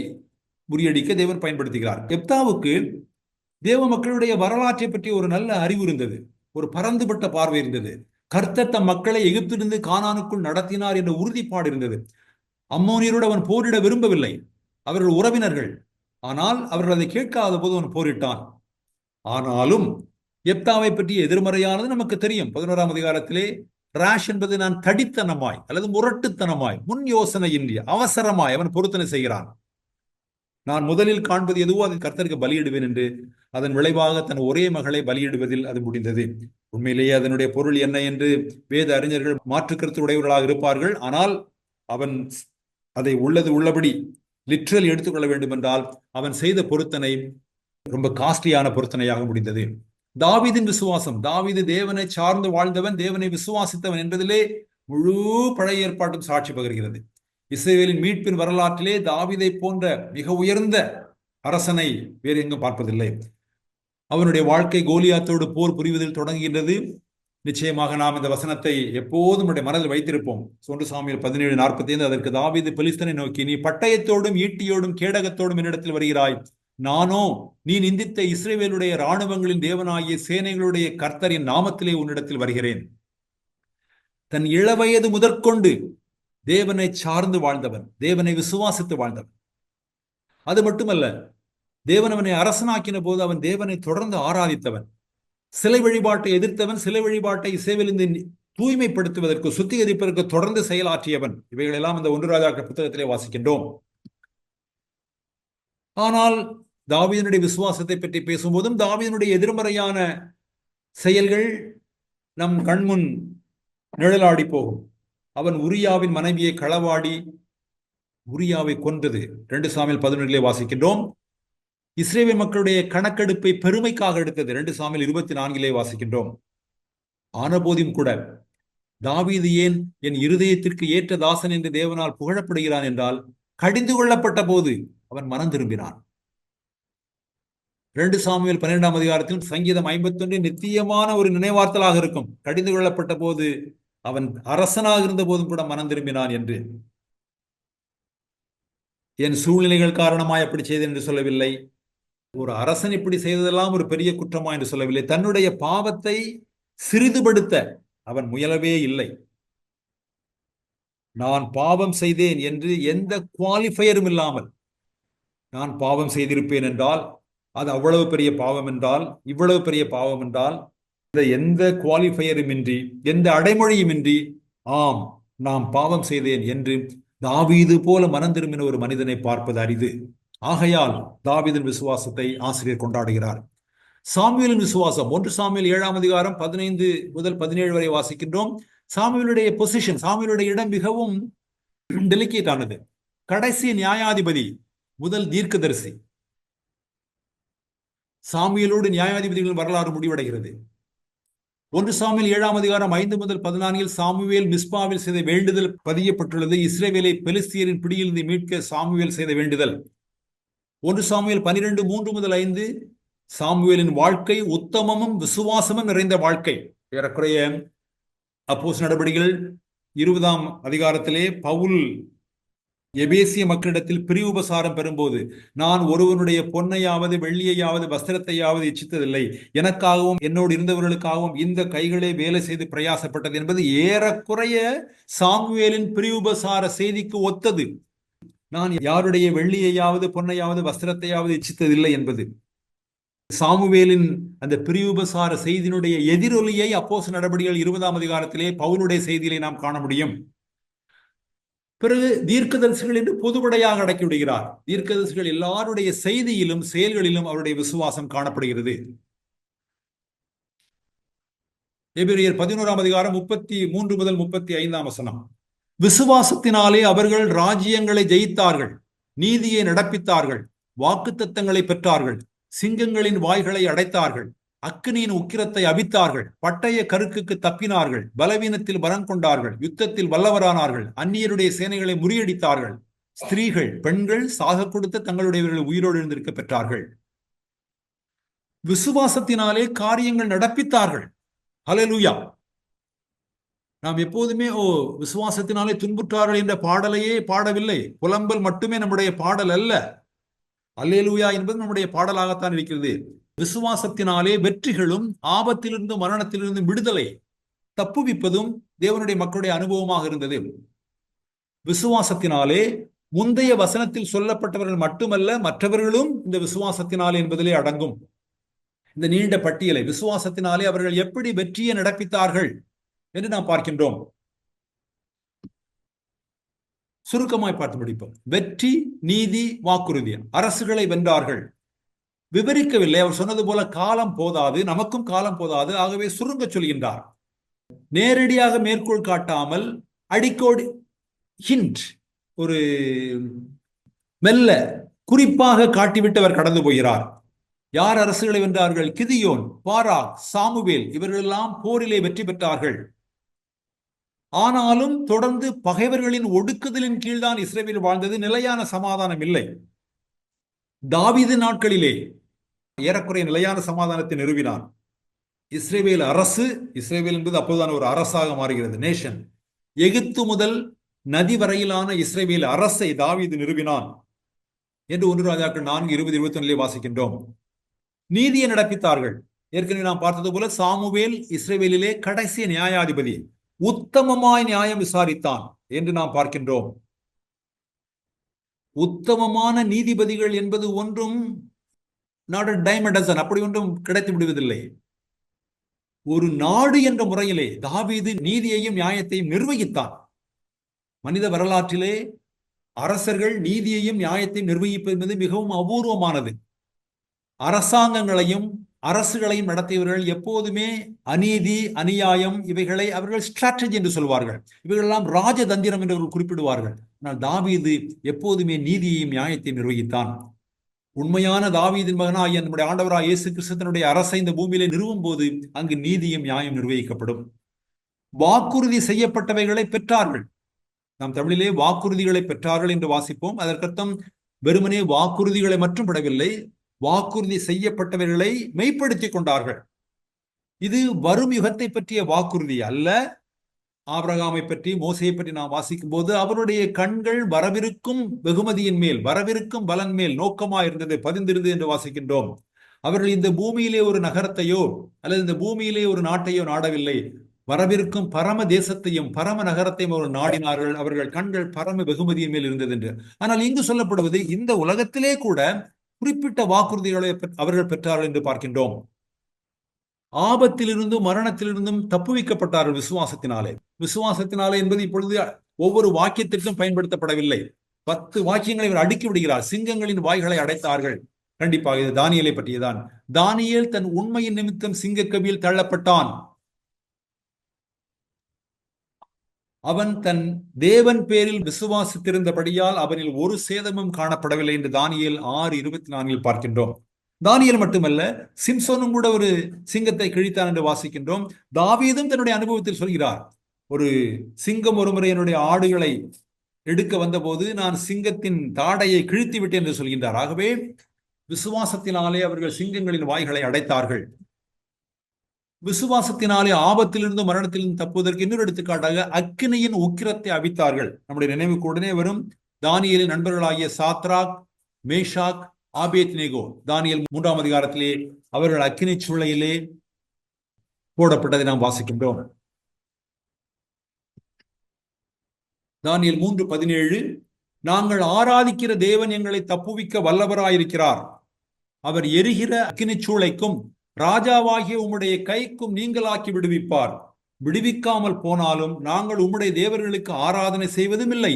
முறியடிக்க தேவன் பயன்படுத்துகிறார். எப்தாவுக்கு தேவ மக்களுடைய வரலாற்றை பற்றி ஒரு நல்ல அறிவு இருந்தது, ஒரு பரந்துபட்ட பார்வை இருந்தது. கர்த்தர் தம் மக்களை எகிப்திலிருந்து கானானுக்குள் நடத்தினார் என்ற உறுதிப்பாடு இருந்தது. அம்மோனியரோடு அவன் போரிட விரும்பவில்லை, அவர்கள் உறவினர்கள். ஆனால் அவர்கள் அதை கேட்காத போது அவன் போரிட்டான். ஆனாலும் எப்தாவை பற்றி எதிர்மறையானது நமக்கு தெரியும். 11ஆம் அதிகாரத்திலே ராஷ் என்பது நான் தடித்தனமாய் அல்லது முரட்டுத்தனமாய், முன் யோசனையின்றி, அவசரமாய் அவன் பொருத்தனை செய்கிறான். நான் முதலில் காண்பது எதுவோ அதை கர்த்தருக்கு பலியிடுவேன் என்று அதன் விளைவாக தன் ஒரே மகளை பலியிடுவதில் அது முடிந்தது. உண்மையிலேயே அதனுடைய பொருள் என்ன என்று வேத அறிஞர்கள் மாற்று கருத்து உடையவர்களாக இருப்பார்கள். ஆனால் அவன் அதை உள்ளது உள்ளபடி லிட்ரல் எடுத்துக்கொள்ள வேண்டும் என்றால் அவன் செய்த பொருத்தனை ரொம்ப காஸ்ட்லியான பொருத்தனையாக முடிந்தது. தாவீதின் விசுவாசம், தாவீது தேவனை சார்ந்து வாழ்ந்தவன், தேவனை விசுவாசித்தவன் என்பதிலே முழு பழைய ஏற்பாட்டும் சாட்சி பகர்கிறது. இஸ்ரவேலின் மீட்பின் வரலாற்றிலே தாவீதை போன்ற மிக உயர்ந்த அரசனை வேறு எங்கும் பார்ப்பதில்லை. அவனுடைய வாழ்க்கை கோலியாத்தோடு போர் புரிவதில் தொடங்குகின்றது. நிச்சயமாக நாம் இந்த வசனத்தை எப்போதும் நம்முடைய மனதில் வைத்திருப்போம். 1 சாமுவேல் 17:45. அதற்கு தாவீது பெலிஸ்தனை நோக்கி, நீ பட்டயத்தோடும் ஈட்டியோடும் கேடகத்தோடும் என்னிடத்தில் வருகிறாய், நானோ நீ நிந்தித்த இஸ்ரவேலுடைய இராணுவங்களின் தேவனாகிய சேனைகளுடைய கர்த்தரின் நாமத்திலே உன்னிடத்தில் வருகிறேன். தன் இளவயது முதற்கொண்டு தேவனை சார்ந்து வாழ்ந்தவன், தேவனை விசுவாசித்து வாழ்ந்தவன். அது மட்டுமல்ல, தேவன் அவனை அரசனாக்கின போது அவன் தேவனை தொடர்ந்து ஆராதித்தவன். சிலை வழிபாட்டை எதிர்த்தவன், சிலை வழிபாட்டை இஸ்ரவேலிலிருந்து தூய்மைப்படுத்துவதற்கு, சுத்திகரிப்பதற்கு தொடர்ந்து செயலாற்றியவன். இவைகளெல்லாம் இந்த 1 ராஜாக்கள் புத்தகத்திலே வாசிக்கின்றோம். ஆனால் தாவீதினுடைய விசுவாசத்தை பற்றி பேசும்போதும் தாவீதினுடைய எதிர்மறையான செயல்கள் நம் கண்முன் நிழலாடி போகும். அவன் உரியாவின் மனைவியை களவாடி உரியாவை கொன்றது 2 சாமுவேல் 11 வாசிக்கின்றோம். இஸ்ரவேல் மக்களுடைய கணக்கெடுப்பை பெருமைக்காக எடுத்தது 2 சாமுவேல் 24 வாசிக்கின்றோம். ஆனபோதும் கூட தாவீது ஏன் என் இருதயத்திற்கு ஏற்ற தாசன் என்று தேவனால் புகழப்படுகிறான் என்றால், கடிந்து கொள்ளப்பட்ட போது அவன் மனம் திரும்பினான். 2 சாமுவேல் 12ஆம் அதிகாரத்தில் சங்கீதம் 51 நித்தியமான ஒரு நினைவார்த்தலாக இருக்கும். கடிந்து கொள்ளப்பட்ட போது அவன் அரசனாக இருந்த போதும் கூட மனம் திரும்பினான் என்று. என் சூழ்நிலைகள் காரணமாய் அப்படி செய்தேன் என்று சொல்லவில்லை. ஒரு அரசன் இப்படி செய்ததெல்லாம் ஒரு பெரிய குற்றமா என்று சொல்லவில்லை. தன்னுடைய பாவத்தை சிறிதுபடுத்த அவன் முயலவே இல்லை. நான் பாவம் செய்தேன் என்று எந்த குவாலிஃபயரும் இல்லாமல் நான் பாவம் செய்திருப்பேன் என்றால், அது அவ்வளவு பெரிய பாவம் என்றால், இவ்வளவு பெரிய பாவம் என்றால், எந்த குவாலிஃபயரும் இன்றி, எந்த அடைமொழியும் இன்றி, ஆம் நாம் பாவம் செய்தேன் என்று தாவீது போல மனம் திரும்பின ஒரு மனிதனை பார்ப்பது அரிது. ஆகையால் தாவீதின் விசுவாசத்தை ஆசிரியர் கொண்டாடுகிறார். சாமுவேலின் விசுவாசம் 1 சாமுவேல் 7ஆம் அதிகாரம் 15 முதல் 17 வரை வாசிக்கின்றோம். சாமுவேலுடைய பொசிஷன், சாமுவேலுடைய இடம் மிகவும் டெலிகேட் ஆனது. கடைசி நியாயாதிபதி, முதல் தீர்க்கதரிசி. சாமுவேலோடு நியாயாதிபதிகளின் வரலாறு முடிவடைகிறது. 1 சாமுவேல் 7ஆம் அதிகாரம் 5 முதல் 14 சாமுவேல் மிஸ்பாவில் செய்த வேண்டுதல் பதியப்பட்டுள்ளது. இஸ்ரவேலை பெலிஸ்தியரின் பிடியிலிருந்து மீட்க சாமுவேல் செய்த வேண்டுதல். 1 சாமுவேல் 12 3 முதல் 5 சாமுவேலின் வாழ்க்கை உத்தமமும் விசுவாசமும் நிறைந்த வாழ்க்கை. ஏறக்குறைய அப்போஸ்தலர் நடபடிகள் 20ஆம் அதிகாரத்திலே பவுல் எபேசிய மக்களிடத்தில் பிரிவுபசாரம் பெறும்போது, நான் ஒருவனுடைய பொன்னையாவது வெள்ளியையாவது வஸ்திரத்தையாவது இச்சித்ததில்லை, எனக்காகவும் என்னோடு இருந்தவர்களுக்காகவும் இந்த கைகளே வேலை செய்து பிரயாசப்பட்டது என்பது ஏறக்குறைய சாமுவேலின் பிரிவுபசார செய்திக்கு ஒத்தது. நான் யாருடைய வெள்ளியையாவது பொன்னையாவது வஸ்திரத்தையாவது இச்சித்ததில்லை என்பது சாமுவேலின் அந்த பிரிவுபசார செய்தியினுடைய எதிரொலியை அப்போஸ்தலர் நடபடிகள் 20ஆம் அதிகாரத்திலே பவுலுடைய செய்தியிலே நாம் காண முடியும். பிறகு தீர்க்கதரிசிகள் என்று பொதுப்படையாக அடக்கி விடுகிறார். தீர்க்கதரிசிகள் எல்லாருடைய செய்தியிலும் செயல்களிலும் அவருடைய விசுவாசம் காணப்படுகிறது. எபிரேயர் 11ஆம் அதிகாரம் 33 முதல் 35ஆம் வசனம். விசுவாசத்தினாலே அவர்கள் ராஜ்யங்களை ஜெயித்தார்கள், நீதியை நடப்பித்தார்கள், வாக்குத்தத்தங்களை பெற்றார்கள், சிங்கங்களின் வாய்களை அடைத்தார்கள், அக்கினியின் உக்கிரத்தை அவித்தார்கள், பட்டய கருக்குக்கு தப்பினார்கள், பலவீனத்தில் பலம் கொண்டார்கள், யுத்தத்தில் வல்லவரானார்கள், அந்நியருடைய சேனைகளை முறியடித்தார்கள், ஸ்திரீகள் பெண்கள் சாக கொடுத்து தங்களுடையவர்கள் உயிரோடு எழுந்திருக்க பெற்றார்கள். விசுவாசத்தினாலே காரியங்கள் நடப்பித்தார்கள். ஹல்லேலூயா. நாம் எப்போதுமே விசுவாசத்தினாலே துன்புற்றார்கள் என்ற பாடலையே பாடவில்லை. புலம்பல் மட்டுமே நம்முடைய பாடல் அல்ல. அல்லேலூயா என்பது நம்முடைய பாடலாகத்தான் இருக்கிறது. விசுவாசத்தினாலே வெற்றிகளும் ஆபத்திலிருந்து மரணத்திலிருந்து விடுதலை தப்புவிப்பதும் தேவனுடைய மக்களுடைய அனுபவமாக இருந்தது. விசுவாசத்தினாலே முந்தைய வசனத்தில் சொல்லப்பட்டவர்கள் மட்டுமல்ல, மற்றவர்களும் இந்த விசுவாசத்தினாலே என்பதிலே அடங்கும். இந்த நீண்ட பட்டியலை விசுவாசத்தினாலே அவர்கள் எப்படி வெற்றியை நடப்பித்தார்கள் என்று நாம் பார்க்கின்றோம். சுருக்கமாய் பார்த்து முடிப்போம். வெற்றி, நீதி, வாக்குறுதி. அரசுகளை வென்றார்கள். விவரிக்கவில்லை. அவர் சொன்னது போல காலம் போதாது, நமக்கும் காலம் போதாது, ஆகவே சுருங்க சொல்கின்றார். நேரடியாக மேற்கோள் காட்டாமல் அடிக்கோடி ஹிண்ட், ஒரு மெல்ல குறிப்பாக காட்டிவிட்டு அவர் கடந்து போகிறார். யார் அரசுகளை வென்றார்கள்? கிதியோன், பாராக், சாமுவேல் இவர்களெல்லாம் போரிலே வெற்றி பெற்றார்கள். ஆனாலும் தொடர்ந்து பகைவர்களின் ஒடுக்குதலின் கீழ்தான் இஸ்ரவேல் வாழ்ந்தது. நிலையான சமாதானம் இல்லை. தாவீது நாட்களிலே ஏறக்குறைய நிலையான சமாதானத்தை நிறுவினார். இஸ்ரவேல் அரசு, இஸ்ரவேல் என்பது அப்போதுதான் ஒரு அரசாக மாறுகிறது, நேஷன். எகிப்து முதல் நதி வரையிலான இஸ்ரவேல் அரசை தாவீது நிறுவினான் என்று 1 ராஜாக்கள் 4:20-21 வாசிக்கின்றோம். நீதியை நடப்பித்தார்கள். ஏற்கனவே நாம் பார்த்தது போல சாமுவேல் இஸ்ரவேலிலே கடைசி நியாயாதிபதி. உத்தமமாய் நியாயம் விசாரித்தான் என்று நாம் பார்க்கின்றோம். உத்தமமான நீதிபதிகள் என்பது ஒன்றும் not a dime a dozen, அப்படி ஒன்றும் கிடைத்து விடுவதில்லை. ஒரு நாடு என்ற முறையிலே தாவீது நீதியையும் நியாயத்தையும் நிர்வகித்தான். மனித வரலாற்றிலே அரசர்கள் நீதியையும் நியாயத்தையும் நிர்வகிப்பது என்பது மிகவும் அபூர்வமானது. அரசாங்கங்களையும் அரசுகளையும் நடத்தியவர்கள் எப்போதுமே அநீதி, அநியாயம் இவைகளை அவர்கள் ஸ்ட்ராட்டஜி என்று சொல்வார்கள். இவைகளெல்லாம் ராஜதந்திரம் என்று அவர்கள் குறிப்பிடுவார்கள். ஆனால் தாவீது எப்போதுமே நீதியையும் நியாயத்தையும் நிர்வகித்தான். உண்மையான தாவீதின் மகனாகிய நம்முடைய ஆண்டவராகிய இயேசு கிறிஸ்துவினுடைய அரசை இந்த பூமியிலே நிறுவும் போது அங்கு நீதியும் நியாயம் நிர்வகிக்கப்படும். வாக்குறுதி செய்யப்பட்டவைகளை பெற்றார்கள். நாம் தமிழிலே வாக்குறுதிகளை பெற்றார்கள் என்று வாசிப்போம். அதற்கர்த்தம் வெறுமனே வாக்குறுதிகளை மட்டும் பெறவில்லை, வாக்குறுதி செய்யப்பட்டவர்களை மெய்ப்படுத்திக் கொண்டார்கள். இது வரும் யுகத்தை பற்றிய வாக்குறுதி அல்ல, ஆபிரகாமை பற்றி, மோசையை பற்றி நாம் வாசிக்கும் போது அவருடைய கண்கள் வரவிருக்கும் வெகுமதியின் மேல், வரவிருக்கும் பலன் மேல் நோக்கமா இருந்தது, பதிந்திருந்தது என்று வாசிக்கின்றோம். அவர்கள் இந்த பூமியிலே ஒரு நகரத்தையோ அல்லது இந்த பூமியிலே ஒரு நாட்டையோ நாடவில்லை, வரவிருக்கும் பரம தேசத்தையும் பரம நகரத்தையும் அவர்கள் நாடினார்கள். அவர்கள் கண்கள் பரம வெகுமதியின் மேல் இருந்தது என்று. ஆனால் இங்கு சொல்லப்படுவது இந்த உலகத்திலே கூட குறிப்பிட்ட வாக்குறுதிகளை அவர்கள் பெற்றார்கள் என்று பார்க்கின்றோம். ஆபத்திலிருந்தும் மரணத்திலிருந்தும் தப்புவிக்கப்பட்டார்கள் விசுவாசத்தினாலே. விசுவாசத்தினாலே என்பது இப்பொழுது ஒவ்வொரு வாக்கியத்திற்கும் பயன்படுத்தப்படவில்லை. 10 வாக்கியங்களை இவர் அடுக்கி விடுகிறார். சிங்கங்களின் வாய்களை அடைத்தார்கள். கண்டிப்பாக இது தானியேலை பற்றியதான். தானியேல் தன் உண்மையின் நிமித்தம் சிங்கக்கவியில் தள்ளப்பட்டான். அவன் தன் தேவன் பேரில் விசுவாசித்திருந்தபடியால் அவனில் ஒரு சேதமும் காணப்படவில்லை என்று தானியேல் 6:24 பார்க்கின்றோம். தானியேல் மட்டுமல்ல, சிம்சோனும் கூட ஒரு சிங்கத்தை கிழித்தான் என்று வாசிக்கின்றோம். தாவீதும் தன்னுடைய அனுபவத்தில் சொல்கிறார், ஒரு சிங்கம் ஒருமுறை என்னுடைய ஆடுகளை எடுக்க வந்தபோது நான் சிங்கத்தின் தாடையை கிழித்து விட்டேன் என்று சொல்கின்றார். ஆகவே விசுவாசத்தினாலே அவர்கள் சிங்கங்களின் வாய்களை அடைத்தார்கள். விசுவாசத்தினாலே ஆபத்திலிருந்து மரணத்திலிருந்து தப்புவதற்கு இன்னொரு எடுத்துக்காட்டாக அக்கினியின் உக்கிரத்தை அவித்தார்கள். நம்முடைய நினைவுக்கு உடனே வரும் தானியேலின் நண்பர்களாகிய சாத்ராக், மேஷாக், ஆபேத்நேகோ. தானியேல் 3ஆம் அதிகாரத்திலே அவர்கள் அக்கினி சூளையிலே போடப்பட்டதை நாம் வாசிக்கின்றோம். தானியேல் 3:17, நாங்கள் ஆராதிக்கிற தேவன் எங்களை தப்புவிக்க வல்லவராயிருக்கிறார். அவர் எரிகிற அக்கினி சூளைக்கும் ராஜாவாகிய உம்முடைய கைக்கும் நீங்களாக்கி விடுவிப்பார். விடுவிக்காமல் போனாலும் நாங்கள் உம்முடைய தேவர்களுக்கு ஆராதனை செய்வதும் இல்லை,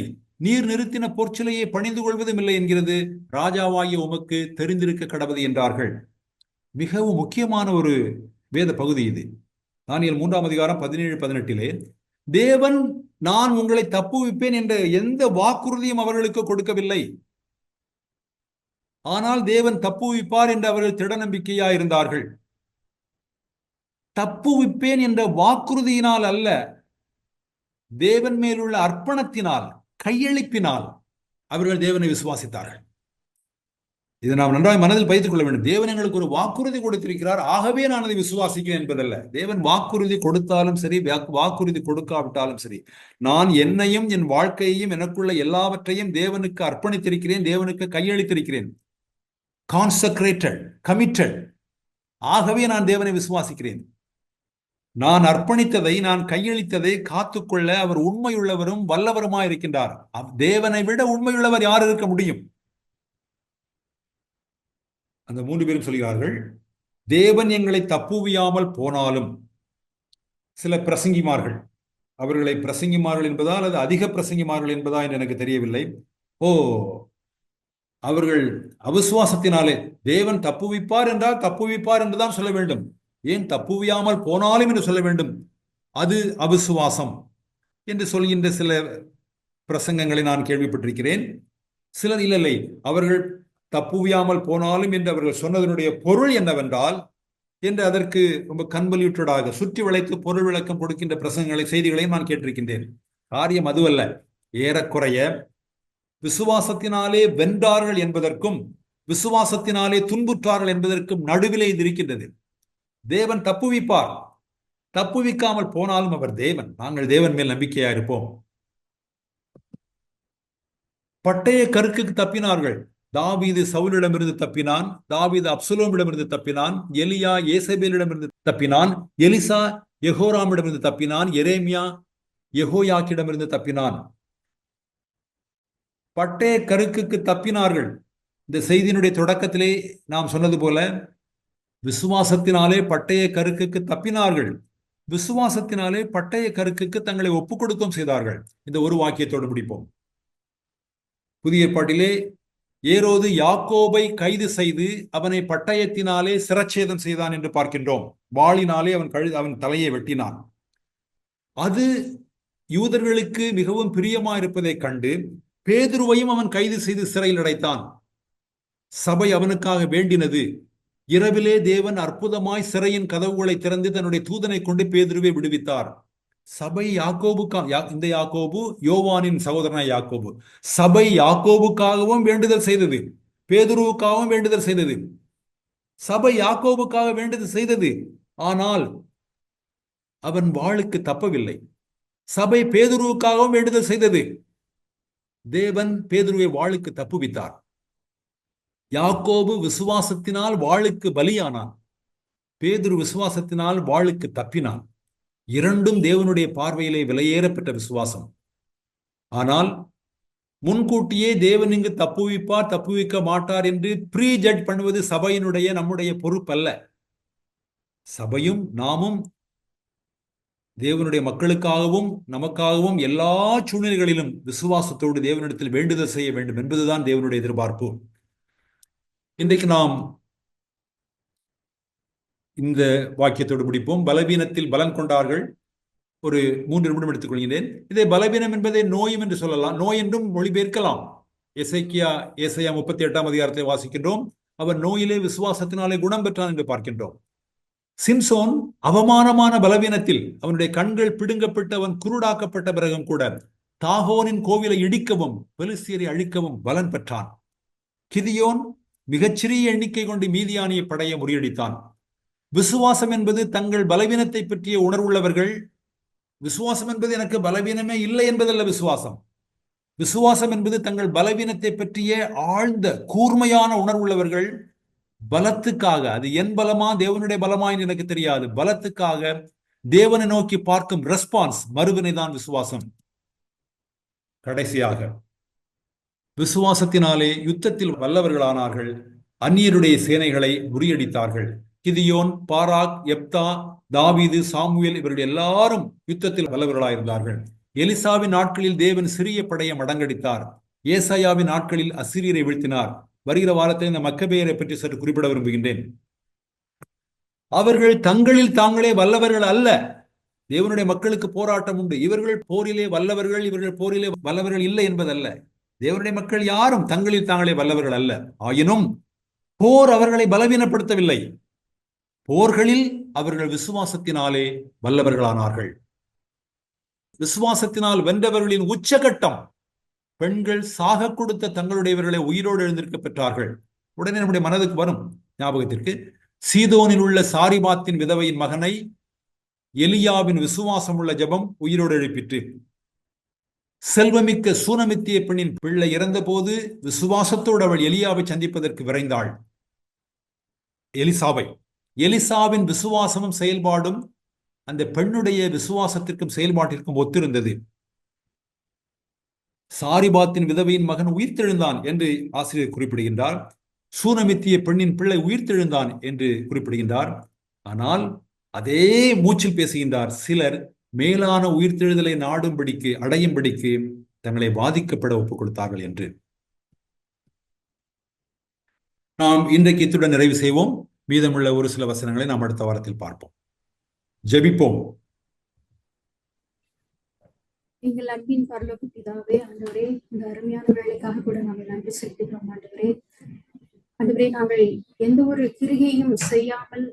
நீர் நிறுத்தின பொற்சிலையை பணிந்து கொள்வதும் இல்லை என்கிறது ராஜாவாகிய உமக்கு தெரிந்திருக்க கடவது என்றார்கள். மிகவும் முக்கியமான ஒரு வேத பகுதி இது. தானியேல் 3ஆம் அதிகாரம் 17-18 தேவன் நான் உங்களை தப்புவிப்பேன் என்ற எந்த வாக்குறுதியும் அவர்களுக்கு கொடுக்கவில்லை. ஆனால் தேவன் தப்புவிப்பார் என்று அவர்கள் திட நம்பிக்கையா இருந்தார்கள். தப்புவிப்பேன் என்ற வாக்குறுதியினால் அல்ல, தேவன் மேலுள்ள அர்ப்பணத்தினால், கையளிப்பினால் அவர்கள் தேவனை விசுவாசித்தார்கள். இதை நாம் நன்றாக மனதில் பதித்துக் கொள்ள வேண்டும். தேவன் எங்களுக்கு ஒரு வாக்குறுதி கொடுத்திருக்கிறார், ஆகவே நான் அதை விசுவாசிக்கிறேன் என்பதல்ல. தேவன் வாக்குறுதி கொடுத்தாலும் சரி, வாக்குறுதி கொடுக்காவிட்டாலும் சரி, நான் என்னையும் என் வாழ்க்கையையும் எனக்குள்ள எல்லாவற்றையும் தேவனுக்கு அர்ப்பணித்திருக்கிறேன், தேவனுக்கு கையளித்திருக்கிறேன். Consecrated, committed. ஆகவே நான் தேவனை விசுவாசிக்கிறேன். நான் அர்ப்பணித்ததை, நான் கையளித்ததை காத்துக்கொள்ள அவர் உண்மையுள்ளவரும் வல்லவருமாய் இருக்கின்றார். தேவனை விட உண்மையுள்ளவர் யார் இருக்க முடியும்? அந்த 3 பேரும் சொல்கிறார்கள், தேவன் எங்களை தப்புவியாமல் போனாலும். சில பிரசங்கிமார்கள், அவர்களை பிரசங்கிமார்கள் என்பதா அல்லது அதிக பிரசங்கிமார்கள் என்பதா என்று எனக்கு தெரியவில்லை, அவர்கள் அவிசுவாசத்தினாலே தேவன் தப்புவிப்பார் என்றால் தப்புவிப்பார் என்றுதான் சொல்ல வேண்டும், ஏன் தப்புவியாமல் போனாலும் என்று சொல்ல வேண்டும், அது அவிசுவாசம் என்று சொல்கின்ற சில பிரசங்கங்களை நான் கேள்விப்பட்டிருக்கிறேன். சிலர் இல்லை, அவர்கள் தப்புவியாமல் போனாலும் என்று அவர்கள் சொன்னதனுடைய பொருள் என்னவென்றால் என்று அதற்கு ரொம்ப கன்வல்யூட்டடாக சுற்றி வளைத்து பொருள் விளக்கம் கொடுக்கின்ற பிரசங்கங்களை, செய்திகளையும் நான் கேட்டிருக்கின்றேன். காரியம் அதுவல்ல. ஏறக்குறைய விசுவாசத்தினாலே வென்றார்கள் என்பதற்கும் விசுவாசத்தினாலே துன்புற்றார்கள் என்பதற்கும் நடுவிலே இது இருக்கின்றது. தேவன் தப்புவிப்பார், தப்புவிக்காமல் போனாலும் அவர் தேவன். நாங்கள் தேவன் மேல் நம்பிக்கையா இருப்போம். பட்டய கருக்குக்கு தப்பினார்கள். தாவீது சவுலிடமிருந்து தப்பினான், தாவீது அப்சலோமிடமிருந்து தப்பினான், எலியா ஏசபேலிடமிருந்து தப்பினான், எலிசா யெகோராமிடமிருந்து தப்பினான், எரேமியா யெகோயாக்கிடமிருந்து தப்பினான். பட்டய கருக்குக்கு தப்பினார்கள். இந்த செய்தியினுடைய தொடக்கத்திலே நாம் சொன்னது போல விசுவாசத்தினாலே பட்டய கருக்குக்கு தப்பினார்கள். விசுவாசத்தினாலே பட்டய கருக்குக்கு தங்களை ஒப்புக் கொடுக்கவும் செய்தார்கள். இந்த ஒரு வாக்கியத்தோடு முடிப்போம். புதிய ஏற்பாட்டிலே ஏரோது யாக்கோபை கைது செய்து அவனை பட்டயத்தினாலே சிரச்சேதம் செய்தான் என்று பார்க்கின்றோம். வாளினாலே அவன் தலையை வெட்டினான். அது யூதர்களுக்கு மிகவும் பிரியமா இருப்பதை கண்டு பேதுருவையும் அவன் கைது செய்து சிறையில் அடைத்தான். சபை அவனுக்காக வேண்டினது. இரவிலே தேவன் அற்புதமாய் சிறையின் கதவுகளை திறந்து தன்னுடைய தூதனை கொண்டு பேதுருவை விடுவித்தார். சபை இந்த யாக்கோபு யோவானின் சகோதரனாய் யாக்கோபு. சபை யாக்கோபுக்காகவும் வேண்டுதல் செய்தது, பேதுருவுக்காகவும் வேண்டுதல் செய்தது. சபை யாக்கோபுக்காக வேண்டுதல் செய்தது, ஆனால் அவன் வாளுக்கு தப்பவில்லை. சபை பேதுருவுக்காகவும் வேண்டுதல் செய்தது. தேவன் பேதுருவை வாளுக்கு தப்புவித்தார். யாக்கோபு விசுவாசத்தினால் வாளுக்கு பலியானான். பேதுரு விசுவாசத்தினால் வாளுக்கு தப்பினான். இரண்டும் தேவனுடைய பார்வையிலே விலையேறப்பட்ட விசுவாசம். ஆனால் முன்கூட்டியே தேவன் இங்கு தப்புவிப்பார் தப்புவிக்க மாட்டார் என்று ப்ரீ ஜட்ஜ் பண்ணுவது சபையினுடைய நம்முடைய பொறுப்பல்ல. சபையும் நாமும் தேவனுடைய மக்களுக்காகவும் நமக்காகவும் எல்லா சூழ்நிலைகளிலும் விசுவாசத்தோடு தேவனிடத்தில் வேண்டுதல் செய்ய வேண்டும் என்பதுதான் தேவனுடைய எதிர்பார்ப்பு. இன்றைக்கு நாம் இந்த வாக்கியத்தோடு முடிப்போம். பலவீனத்தில் பலம் கொண்டார்கள். ஒரு 3 நிமிடம் எடுத்துக்கொள்கிறேன். இதை பலவீனம் என்பதை நோயும் என்று சொல்லலாம், நோய் என்றும் மொழிபெயர்க்கலாம். ஏசாயா 38ஆம் அதிகாரத்தை வாசிக்கின்றோம். அவன் நோயிலே விசுவாசத்தினாலே குணம் பெற்றான் என்று பார்க்கின்றோம். சிம்சோன் அவமானமான பலவீனத்தில் அவனுடைய கண்கள் பிடுங்கப்பட்டு அவன் குருடாக்கப்பட்ட பிறகும் கூட தாகோனின் கோவிலை இடிக்கவும் பெலிஸ்தியரை அழிக்கவும் பலன் பெற்றான். கிதியோன் மிகச்சிறிய எண்ணிக்கை கொண்டு மீதியானிய படையை முறியடித்தான். விசுவாசம் என்பது தங்கள் பலவீனத்தை பற்றிய உணர்வுள்ளவர்கள். விசுவாசம் என்பது எனக்கு பலவீனமே இல்லை என்பதல்ல விசுவாசம். விசுவாசம் என்பது தங்கள் பலவீனத்தை பற்றிய ஆழ்ந்த கூர்மையான உணர்வுள்ளவர்கள். பலத்துக்காக, அது என் பலமா தேவனுடைய பலமாய் எனக்கு தெரியாது, பலத்துக்காக தேவனை நோக்கி பார்க்கும் ரெஸ்பான்ஸ், மறுவினை தான் விசுவாசம். கடைசியாக விசுவாசத்தினாலே யுத்தத்தில் வல்லவர்களானார்கள். அந்நியருடைய சேனைகளை முறியடித்தார்கள். கிதியோன், பாராக், எப்தா, தாவீது, சாமுவேல் இவர்கள் எல்லாரும் யுத்தத்தில் வல்லவர்களாயிருந்தார்கள். எலிசாவின் நாட்களில் தேவன் சிறிய படையை மடங்கடித்தார். ஏசாயாவின் நாட்களில் அசிரியரை வீழ்த்தினார். வருகிற வாரத்தில் இந்த மக்கபேயரை பற்றி சற்று குறிப்பிட விரும்புகின்றேன். அவர்கள் தங்களில் தாங்களே வல்லவர்கள் அல்ல. தேவனுடைய மக்களுக்கு போராட்டம் உண்டு. இவர்கள் போரிலே வல்லவர்கள், இவர்கள் போரிலே வல்லவர்கள் இல்லை என்பதல்ல. தேவனுடைய மக்கள் யாரும் தங்களில் தாங்களே வல்லவர்கள் அல்ல. ஆயினும் போர் அவர்களை பலவீனப்படுத்தவில்லை. போர்களில் அவர்கள் விசுவாசத்தினாலே வல்லவர்களானார்கள். விசுவாசத்தினால் வென்றவர்களின் உச்சகட்டம், பெண்கள் சாக கொடுத்த தங்களுடையவர்களை உயிரோடு எழுந்திருக்க பெற்றார்கள். உடனே நம்முடைய மனதுக்கு வரும் ஞாபகத்திற்கு, சீதோனில் உள்ள சாரிபாத்தின் விதவையின் மகனை எலியாவின் விசுவாசம் உள்ள ஜெபம் உயிரோடு எழுப்பிற்று. செல்வமிக்க சூனமித்திய பெண்ணின் பிள்ளை இறந்த போது விசுவாசத்தோடு அவள் எலியாவை சந்திப்பதற்கு விரைந்தாள். எலிசாவின் விசுவாசமும் செயல்பாடும் அந்த பெண்ணுடைய விசுவாசத்திற்கும் செயல்பாட்டிற்கும் ஒத்திருந்தது. சாரிபாத்தின் விதவையின் மகன் உயிர்த்தெழுந்தான் என்று ஆசிரியர் குறிப்பிடுகின்றார். சூனமித்திய பெண்ணின் பிள்ளை உயிர்த்தெழுந்தான் என்று குறிப்பிடுகின்றார். ஆனால் அதே மூச்சில் பேசுகின்றார், சிலர் மேலான உயிர்த்தெழுதலை நாடும்படிக்கு அடையும்படிக்கு தங்களை பாதிக்கப்பட ஒப்புக் கொடுத்தார்கள் என்று. நாம் இன்றைக்கு இத்துடன் நிறைவு செய்வோம். மீதமுள்ள ஒரு சில வசனங்களை நாம் அடுத்த வாரத்தில் பார்ப்போம். ஜெபிப்போம். எங்கள் அன்பின் பரலோக பிதாவே, ஆண்டவரே, இந்த அருமையான வேலைக்காக கூட நாங்கள் நன்றி செலுத்துகிறோம். ஆண்டவரே, நாங்கள் எந்த ஒரு கிரிகையும் செய்யாமல்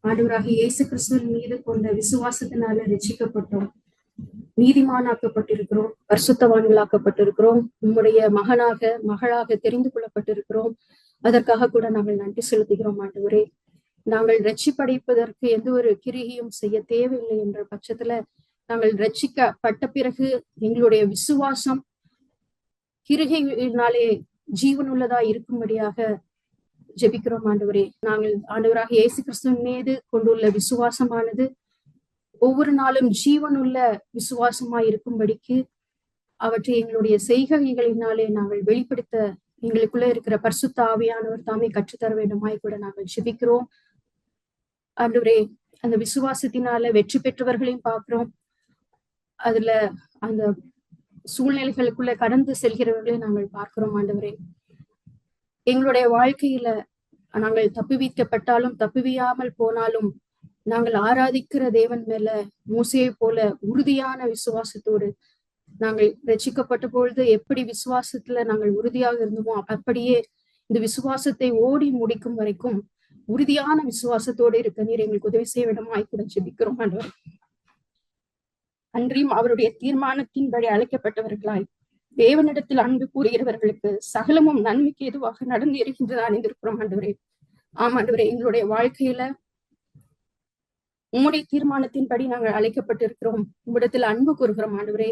ஆண்டவராக இயேசு கிறிஸ்துவின் மீது கொண்ட விசுவாசத்தினால ரட்சிக்கப்பட்டோம், நீதிமானாக்கப்பட்டிருக்கிறோம், பரிசுத்தவான்களாக்கப்பட்டிருக்கிறோம், உம்முடைய மகளாக தெரிந்து கொள்ளப்பட்டிருக்கிறோம். அதற்காக கூட நாங்கள் நன்றி செலுத்துகிறோம். ஆண்டவரே, நாங்கள் ரட்சிப்படைப்பதற்கு எந்த ஒரு கிரிகையும் செய்ய தேவையில்லை என்ற பட்சத்துல நாங்கள் ரட்சிக்கப்பட்ட பிறகு எங்களுடைய விசுவாசம் கிரிகையினாலே ஜீவனுள்ளதா இருக்கும்படியாக ஜெபிக்கிறோம். ஆண்டவரே, நாங்கள் ஆண்டவராக இயேசு கிறிஸ்துவின் மீது கொண்டுள்ள விசுவாசமானது ஒவ்வொரு நாளும் ஜீவனுள்ள விசுவாசமாய் இருக்கும்படிக்கு அவற்றை எங்களுடைய செய்கைகளினாலே நாங்கள் வெளிப்படுத்த எங்களுக்குள்ள இருக்கிற பரிசுத்த ஆவியானவர் தாமே கற்றுத்தர வேண்டுமாய் கூட நாங்கள் ஜெபிக்கிறோம். ஆண்டவரே, அந்த விசுவாசத்தினால வெற்றி பெற்றவர்களையும் பார்க்கிறோம். அதுல அந்த சூழ்நிலைகளுக்குள்ள கடந்து செல்கிறவர்களையும் நாங்கள் பார்க்கிறோம். ஆண்டவரே, எங்களுடைய வாழ்க்கையில நாங்கள் தப்புவிக்கப்பட்டாலும் தப்புவியாமல் போனாலும் நாங்கள் ஆராதிக்கிற தேவன் மேல மோசேயை போல உறுதியான விசுவாசத்தோடு நாங்கள் ரட்சிக்கப்பட்ட பொழுது எப்படி விசுவாசத்துல நாங்கள் உறுதியாக இருந்தோமோ அப்படியே இந்த விசுவாசத்தை ஓடி முடிக்கும் வரைக்கும் உறுதியான விசுவாசத்தோடு இருக்க நீர் எங்களுக்கு உதவி செய்ய வேண்டுமாய் கூட ஜெபிக்கிறோம். ஆண்டவர், அன்றியும் அவருடைய தீர்மானத்தின்படி அழைக்கப்பட்டவர்களாய் தேவனிடத்தில் அன்பு கூறுகிறவர்களுக்கு சகலமும் நன்மைக்கு எதுவாக நடந்து இருக்கின்றதா அணிந்திருக்கிறோம். ஆண்டவரே, ஆமாண்டவரே, எங்களுடைய வாழ்க்கையில உம்முடைய தீர்மானத்தின்படி நாங்கள் அழைக்கப்பட்டிருக்கிறோம். உம்மிடத்தில் அன்பு கூறுகிறோம் ஆண்டவரே.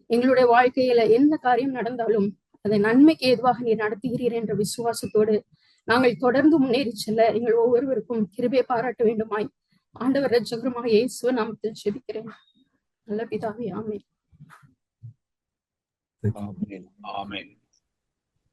எங்களுடைய வாழ்க்கையில எந்த காரியம் நடந்தாலும் அதை நன்மைக்கு ஏதுவாக நீர் நடத்துகிறீர் என்ற விசுவாசத்தோடு நாங்கள் தொடர்ந்து முன்னேறி செல்ல எங்கள் ஒவ்வொருவருக்கும் கிருபை பாராட்ட வேண்டுமாய் ஆண்டவர் இரட்சகருமாக இயேசுவின் நாமத்தில் ஜெபிக்கிறேன். நல்ல பிதாவே, ஆமென். ஆமென். ஆமென்.